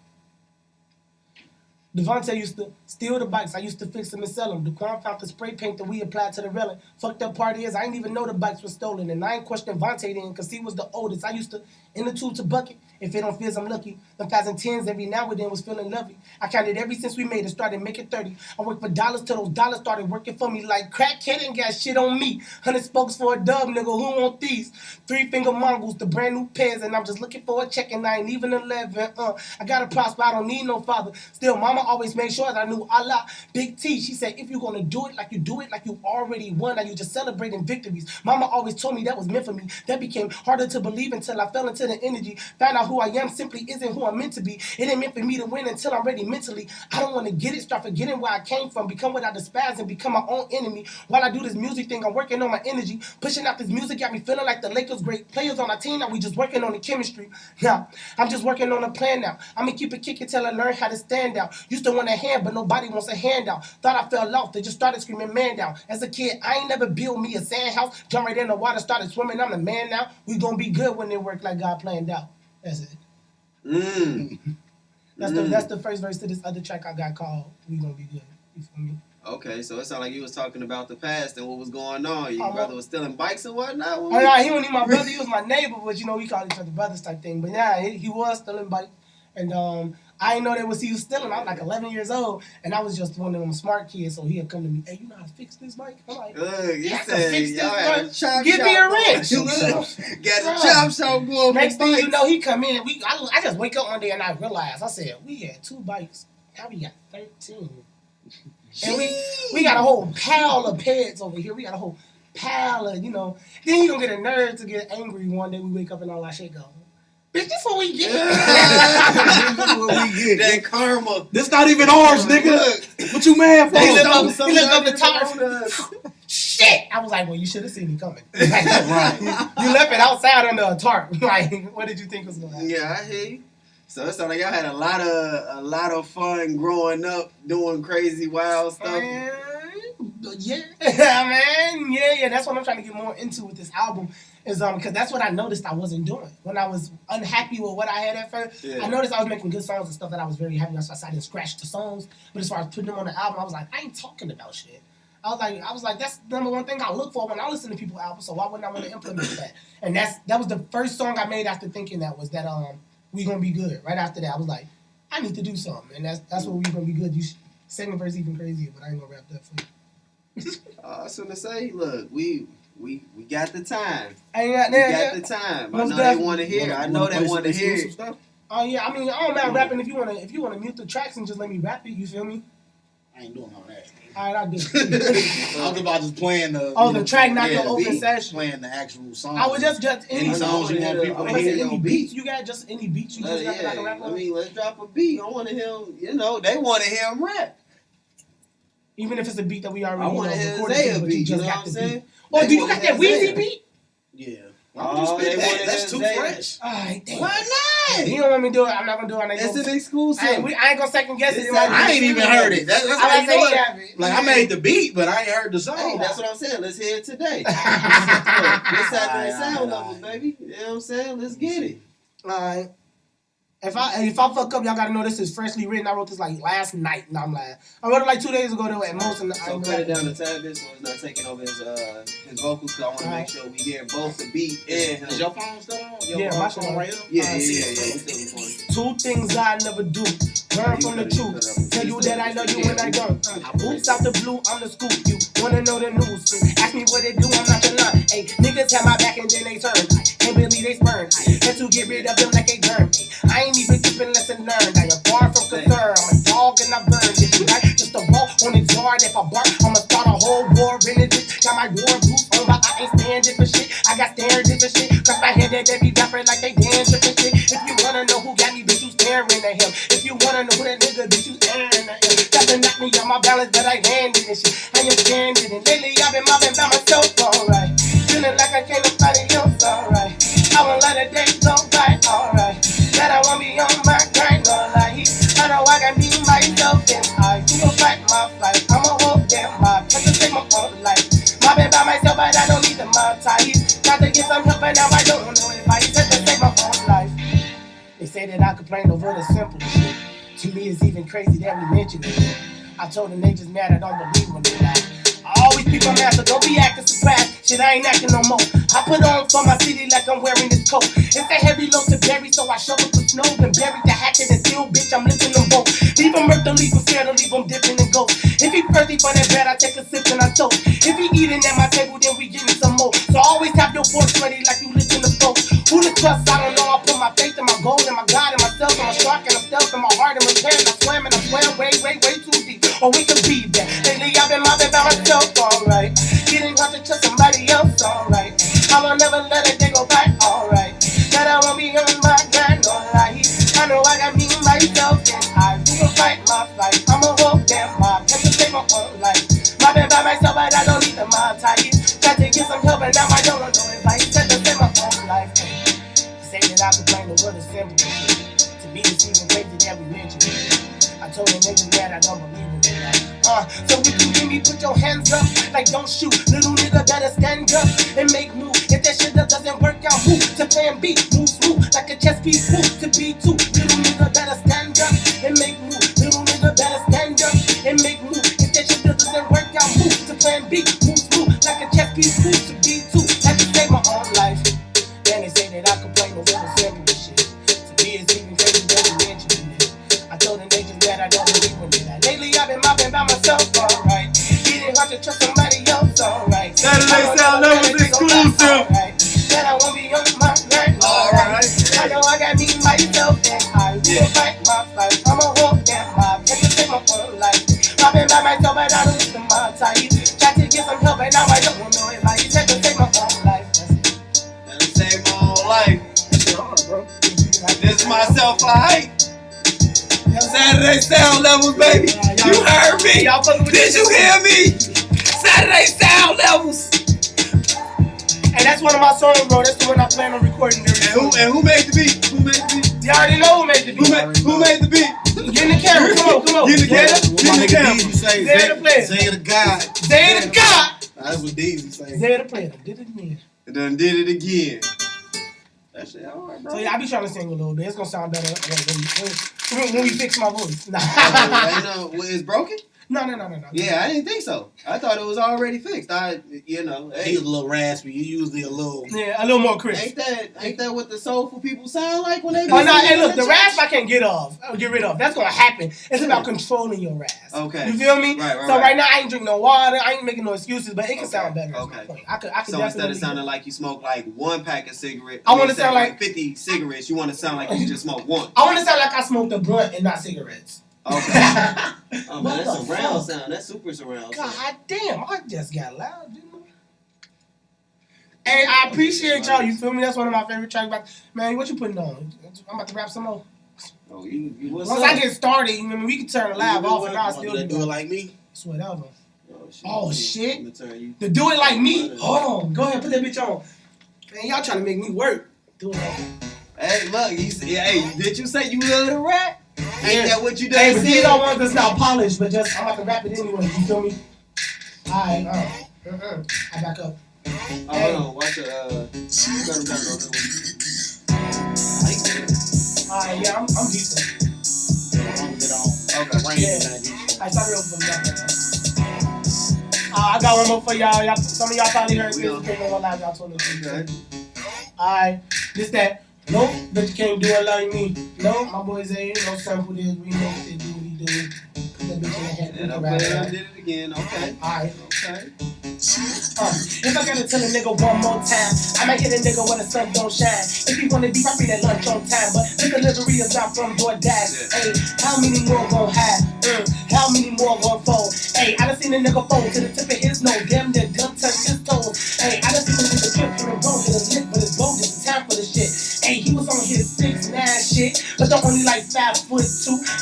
Devontae used to steal the bikes. I used to fix them and sell them. Daquan found the spray paint that we applied to the railing. Fucked up part is I didn't even know the bikes were stolen. And I ain't questioned Vontae then because he was the oldest. I used to, in the tube to bucket. If it don't fizz, I'm lucky. Them 5s and 10s every now and then was feeling lovely. I counted every since we made it, started making 30. I worked for dollars till those dollars started working for me. Like crack kid ain't got shit on me. 100 spokes for a dub, nigga. Who want these? 3-finger Mongols, the brand new pairs. And I'm just looking for a check and I ain't even 11. I got a prosper, I don't need no father. Still, mama always made sure that I knew Allah. Big T, she said, if you're gonna do it like you already won, and you just celebrating victories. Mama always told me that was meant for me. That became harder to believe until I fell into the energy. Found out who I am simply isn't who I'm meant to be. It ain't meant for me to win until I'm ready mentally. I don't want to get it, start forgetting where I came from, become what I despise and become my own enemy. While I do this music thing, I'm working on my energy. Pushing out this music got me feeling like the Lakers great players on our team. Now we just working on the chemistry. Now, I'm just working on a plan now. I'm gonna keep it kicking till I learn how to stand out. Used to want a hand, but nobody wants a handout. Thought I fell off, they just started screaming man down. As a kid, I ain't never built me a sand house. Jump right in the water, started swimming, I'm the man now. We gonna be good when it work like God planned out. That's it. That's the first verse to this other track I got called We Gonna Be Good. You feel me? Okay, so it sounded like you was talking about the past and what was going on. Your brother was stealing bikes and whatnot? Oh, nah, he wasn't even my brother, he was my neighbor, but you know, we called each other brothers type thing. But yeah, he was stealing bikes. And I didn't know that he was stealing. I was like 11 years old, and I was just one of them smart kids, so he'd come to me, hey, you know how to fix this bike? I'm like, you said, give me a wrench. Got a chop shop going. Next thing you know, he come in. I just wake up one day and I realized, I said, we had 2 bikes. Now we got 13. And we got a whole pile of pads over here. We got a whole pal, or, you know. Then he gonna get a nerve to get angry one day we wake up and all our shit go. Bitch, this what we get. That karma. This not even ours, nigga. What you mad for? He look up the tarp. Shit! I was like, well, you should have seen me coming. Right. You left it outside under a tarp. Like, what did you think was gonna happen? Yeah, I hear you. So it sounds like y'all had a lot of fun growing up, doing crazy, wild stuff. Yeah, man. Yeah. That's what I'm trying to get more into with this album. Is because that's what I noticed I wasn't doing when I was unhappy with what I had at first. Yeah. I noticed I was making good songs and stuff that I was very happy with, so I didn't scratch the songs. But as far as putting them on the album, I was like, I ain't talking about shit. I was like, that's the number one thing I look for when I listen to people's albums. So why wouldn't I want to implement that? And that was the first song I made after thinking that was that We Gonna Be Good. Right after that, I was like, I need to do something, and that's what We Gonna Be Good. Second verse even crazier, but I ain't gonna rap that for you. I was gonna say, look, we got the time. We got the time. I know they want to hear. I know they want to hear. Oh yeah, I mean, I don't mind rapping if you wanna mute the tracks and just let me rap it. You feel me? I ain't doing all that. All right, I'll do it. I was about just playing the... the track, not the open session. Playing the actual song. I was just any songs you want people to hear. Any beats you got? Just any beats you just got that I can rap on? I mean, let's drop a beat. I want to hear him, they want to hear him rap. Even if it's a beat that we already recorded. I want to hear Zaiah beat, you know what I'm saying? Oh, do you got that Weezy beat? Yeah. That's too fresh. Alright, damn. Why not? You don't want me to do it. I'm not gonna do it. It's an exclusive. I ain't gonna second guess it. I ain't even heard it. That's I how you Like I made the beat, but I ain't heard the song. Hey, that's what I'm saying. Let's hear it today. Let's saturate sound levels, baby. You know what I'm saying? Let's get it. Alright. If I fuck up, y'all gotta know this is freshly written. I wrote this like last night, and I'm lying. I wrote it like 2 days ago though at most. So cut it down a tad bit so it's not taking over his vocals. Cause I want to make sure we hear both the beat and him. Is your phone still on? My phone right here. Yeah. We still recording. Two things I never do. Learn from the truth. Tell you that I love you when I don't. Oops out the blue, I'm the scoop. You wanna know the news? Ask me what they do, I'm not gonna lie. Hey, niggas have my back and then they turn. Can't believe they spurn. Had to get rid of them like a germ. I ain't even keeping lesson learned. I am far from concerned. I'm a dog and I burn this right. Just a roll on its yard. If I bark, I'ma start a whole war in it. Got my war boots on, but I ain't standing for shit. I got standards for shit. Cause my head that every rapper like they dancing for shit. If you wanna know who got me, bitch, you staring at him. If you wanna know who that nigga, bitch, you staring at him. Got to knock me on my balance, but I handed and shit. I am standing, and lately I've been mobbing by myself, alright. Feeling like I can't nobody else, alright. I won't let a day go by, alright. That I won't be on my grind, no lie. I know I can be myself, and I will fight my fight. I'ma hold them up, have to take my own life. Mobbing by myself, but I don't need the mob ties. Got to get some help, but now I don't know if I have to take my own life. They say that I complain over the simple shit. To me, it's even crazy that we mention it. I told them they just mad, I don't believe when they lie. I always keep my mask, so don't be acting surprised. Shit, I ain't acting no more. I put on for my city like I'm wearing this coat. It's a heavy load to bury, so I shovel the snow and bury the hatchet and still, bitch, I'm lifting them both. Leave him murk, don't leave him scared, don't leave him dipping and go. If he thirsty for that bread, I take a sip and I toast. If he eating at my table, then we getting some more. So always have your forks ready like you lifting the boat. Who to trust? I don't know. I put my faith in my goal and my God and myself and my shark and my stealth and my heart and my plan. I swam and I swam way too deep. Or we can be that. Lately I've been mobbing by myself, alright. Getting hard to trust somebody else, alright. I will never let it go by, alright. That I won't be on my grind, alright. I know I got me myself and I will fight my fight. I'ma hold them up, have to take my own life. Mobbing by myself, but I don't need the mob ties. Got to get some help and now I don't know if I said to take my own life. Say that I complain the world is simple. To me it's even crazy that we mentioned it. I told them niggas that I don't believe in it. So if you hear me, put your hands up. Like don't shoot, little nigga better stand up and make move. If that shit doesn't work out, move to plan B. Move smooth like a chess piece, move to B2. Little nigga better stand up and make move. Little nigga better stand up and make move. If that shit doesn't work out, move to plan B. Move smooth like a chess piece, move to B2. Had to save my own life. Then they say that I complain a little simple shit. To me it's even crazy that we mentioning it. I told them they just mad I don't believe in it. Lately I've been mobbing by myself, alright. Getting hard to trust somebody else, alright. Saturday Sound Levels exclusive. That I won't be on my grind, alright. I know I got me myself and I will fight my fight. I'ma hold them up, have to take my own life. Mobbing by myself, but I don't need the mob ties. Try to get some help, but now I don't know if I Alright. Saturday sound levels, baby. You heard me. Y'all fucking with Did you hear me? Saturday sound levels. Hey, that's one of my songs, bro. That's the one I plan on recording. And who made the beat? Who made the beat? You already know who made the beat. Who made the beat? Get in the camera. Come on. Get in the camera. What my nigga Deezy say? Zaiah the player. Zaiah the God. Zaiah the God. That's what Deezy say. Zaiah the player. Did it again. Done did it again. That shit hard, bro. So yeah, I be trying to sing a little bit. It's gonna sound better when we fix my voice. Nah. It's broken? No. Yeah, I didn't think so. I thought it was already fixed. Hey. He was a little raspy. You usually a little. Yeah, a little more crisp. Ain't that what the soulful people sound like when they? Oh no! Hey, look, the rasp I can't get rid of. That's gonna happen. It's about controlling your rasp. Okay. You feel me? Right. So right now I ain't drinking no water. I ain't making no excuses, but it can sound better. Okay. I could So instead of sounding like you smoke like one pack of cigarettes, I want to sound like 50 cigarettes. You want to sound like you just smoke one. I want to sound like I smoked a blunt and not cigarettes. Okay. Oh man, that's surround sound. That's super surround sound. God damn! I just got loud, didn't I? Hey, I appreciate y'all. You feel me? That's one of my favorite tracks. Man, what you putting on? I'm about to rap some more. Oh, you what's Once up? I get started, you know, we can turn the live off and I'll still do it like me. It's whatever. Oh shit. I'm gonna turn you. To do it like me? Hold on. Go ahead, put that bitch on. Man, y'all trying to make me work. Do it like Hey, look. Hey, did you say you love to rap? Ain't that what you done Hey, but these said? are ones that's not polished, but just I'm about to rap it anyway. You feel me? Alright, I back up. Oh, hold on. Watch the Alright, yeah, I'm decent. Okay. Yeah. I started over from that. I got one more for y'all. Some of y'all probably heard this. Came on live. Y'all told me. Okay. Alright, this that. Nope, but you can't do it like me. No, my boy Zaiah, no sample this. We know what they do, what he do. Put that bitch in the head. And I did it again. Okay. Alright. Okay. If I gotta tell a nigga one more time, I might hit a nigga when the sun don't shine. If you wanna be I bring that lunch on time, but the delivery is not from DoorDash. Hey, how many more gon' have? How many more gon' fold? Hey, I done seen a nigga fold to the tip of his nose, damn near dumb touch his toes. Hey, I done seen a nigga trip in the road, hit his lip, but his road is time for the shit. Hey, he was on his 6'9" shit, but don't only like 5'2".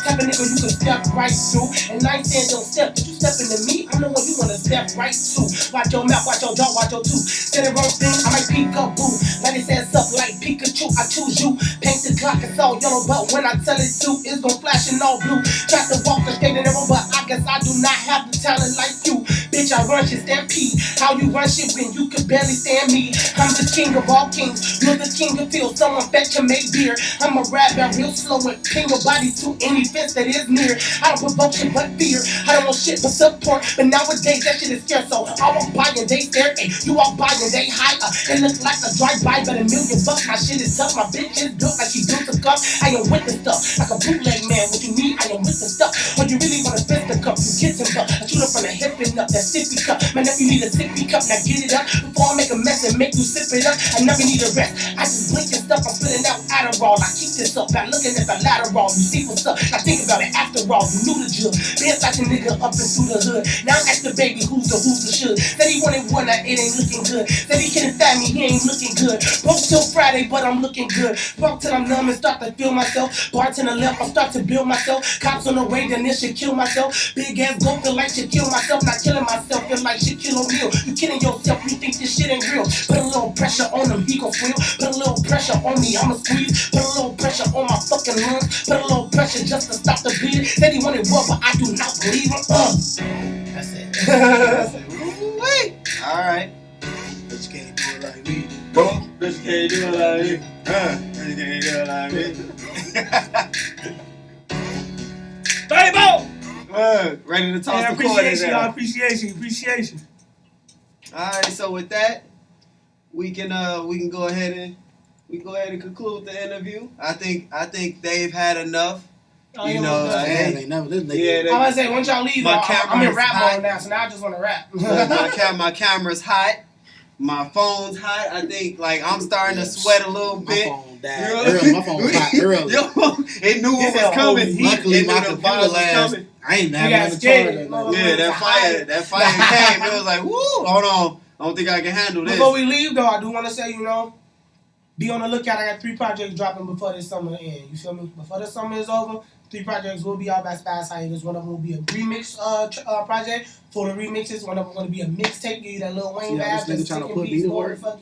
Type of nigga you can step right through. And I ain't saying don't step, but you step into me, I'm the one you wanna step right to. Watch your mouth, watch your jaw, watch your tooth. Say the wrong thing, I might peek up, boo. Like it says up like Pikachu, I choose you. Paint the clock, it's all yellow, but when I tell it to, it's gon' flash in all blue. Try to walk the straight and narrow, but I guess I do not have the talent like you. Bitch, I run shit stampede. How you run shit when you can barely stand me? I'm the king of all kings, you're the king of fields. Someone fetch and make beer. I'm a rap that real slow and pin your body to any fence that is near. I don't provoke shit but fear. I don't want shit but support, but nowadays that shit is scarce, so I walk by and they stare, ay, you walk by and they high up. It looks like a drive-by, but $1 million bucks. My shit is tough, my bitch is built like she built a cup. I am with the stuff, like a bootleg man. What you need, I am with the stuff. When you really wanna fist the cup, you get some buck. I shoot up from the hip and up, that sippy cup. Man, if you need a sippy cup, now get it up. Before I make a mess and make you sip it up, I never need a rest. I just blink and stuff, I'm spitting out Adderall. I keep this up, not looking at the lateral. You see what's up, now think about it after all. You knew the drill, been like a nigga up and through the hood. Now ask the baby who's the should. Said he wanted one, now it ain't looking good. Said he couldn't find me, he ain't looking good. Broke till Friday, but I'm looking good. Broke till I'm numb and start to feel myself. Bartender left, I start to build myself. Cops on the way, then this should kill myself. Big ass go feel like shit kill myself. Not killing myself, feel like shit kill O'Neal. You kidding yourself, you think this shit ain't real. Put a little pressure on him, he gon' squeal. Put a little pressure on me, I'ma squeeze. Put a little pressure on my fucking lungs. Put a little pressure just to stop the bleeding. Said he wanted war, but I do not believe him. That's it. Wait. All right. But you can't do it like me. Boom. But you can't do it like me. But you can't do it like me. Fable! Ready to toss the coin in there. Appreciation. All right. So with that, we can go ahead and conclude the interview. I think they've had enough. Oh, You know, They never did. yeah, I'm gonna say once y'all leave, My I'm in camera's rap hot. mode now, so now I just want to rap. my camera's hot. My phone's hot. I think like I'm starting to sweat a little My bit. phone died early. My phone was hot early. Yo, it knew it was coming. Luckily, It my knew the computer virus was last. coming. I ain't You having got nothing to scared. charge. Yeah, that fire came. It was like, woo, hold on. I don't think I can handle this. Before we leave, though, I do want to say, you know, be on the lookout. I got 3 projects dropping before this summer end. You feel me? Before the summer is over, 3 projects will be out by Spazz Hiatus. One of them will be a remix project. For the remixes, one of them going to be a mixtape. Give you that Lil Wayne vibe. This nigga trying to put me to work. Oh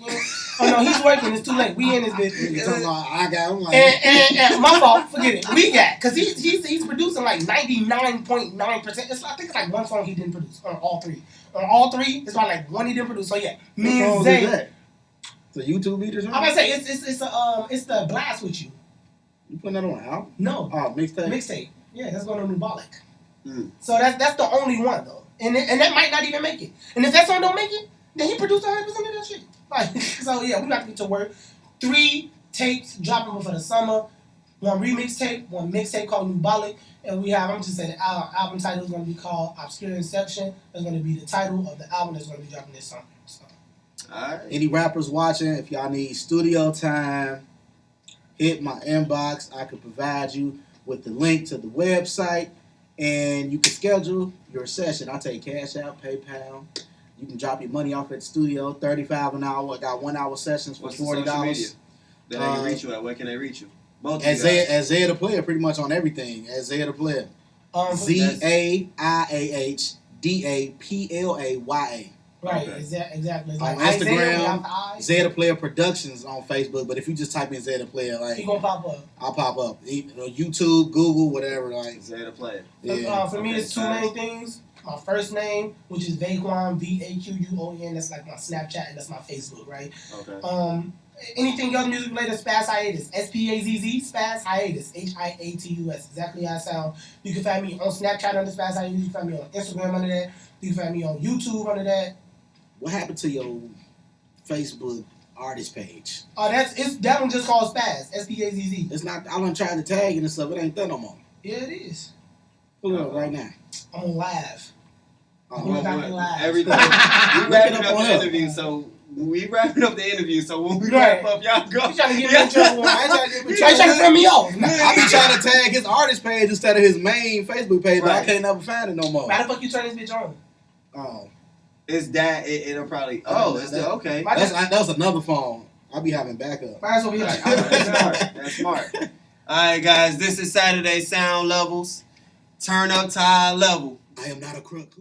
no, he's working. It's too late. We in this bitch. I'm like, and my fault. Forget it. We got because he's producing like 99.9%. I think it's like one song he didn't produce on all 3. On all 3, it's about like one he didn't produce. So yeah, me and Zay. It's a YouTube beat or something? I'm about to say it's the Blast with You. You putting that on an album? No. Oh, mixtape. Mixtape. Yeah, that's going on Nubolic. So that's the only one though, and that might not even make it. And if that song don't make it, then he produced 100% of that shit. Like so, yeah, we got to get to work. 3 tapes dropping before the summer. 1 remix tape, 1 mixtape called Nubolic, and we have. I'm just saying the album title is going to be called Obscure Inception. That's going to be the title of the album that's going to be dropping this summer. So. All right. Any rappers watching, if y'all need studio time, hit my inbox. I can provide you with the link to the website, and you can schedule your session. I take Cash App, PayPal. You can drop your money off at the studio, $35 an hour. I got 1 hour sessions for $40. That they can reach you at. Where can they reach you? Both as Zaiah the Player, pretty much on everything. As Zaiah the Player. ZAIAHDAPLAYA. Right, okay. exactly. On Instagram, Zaiah the Player Productions on Facebook. But if you just type in Zaiah the Player, like he gonna pop up. I'll pop up. YouTube, Google, whatever. Like Zaiah the Player. Yeah. For me, it's 2 main things. My first name, which is Vaquan, VAQUON. That's like my Snapchat and that's my Facebook, right? Okay. Anything else music related, Spazz Hiatus. SPAZZ, Spazz Hiatus. HIATUS. Exactly how I sound. You can find me on Snapchat under Spazz Hiatus. You can find me on Instagram under that. You can find me on YouTube under that. what happened to your Facebook artist page? Oh, that one just called Spazz. SPAZZ. It's not. I done tried to tag it and stuff. It ain't that no more. Yeah, it is. Pull it up right now. I'm on live. Everything. We wrapping up the interview, so we wrapping up the interview. So when we wrap up, y'all go. You trying to get me in trouble? I ain't trying to throw me off. I be trying to tag his artist page instead of his main Facebook page, but I can't never find it no more. Why the fuck you turn this bitch on? Oh, it's that. It'll probably. Oh, it's that. Okay. That's another phone. I'll be having backup. That's what we like. That's smart. All right, guys. This is Saturday Sound Levels. Turn up to high level. I am not a crook.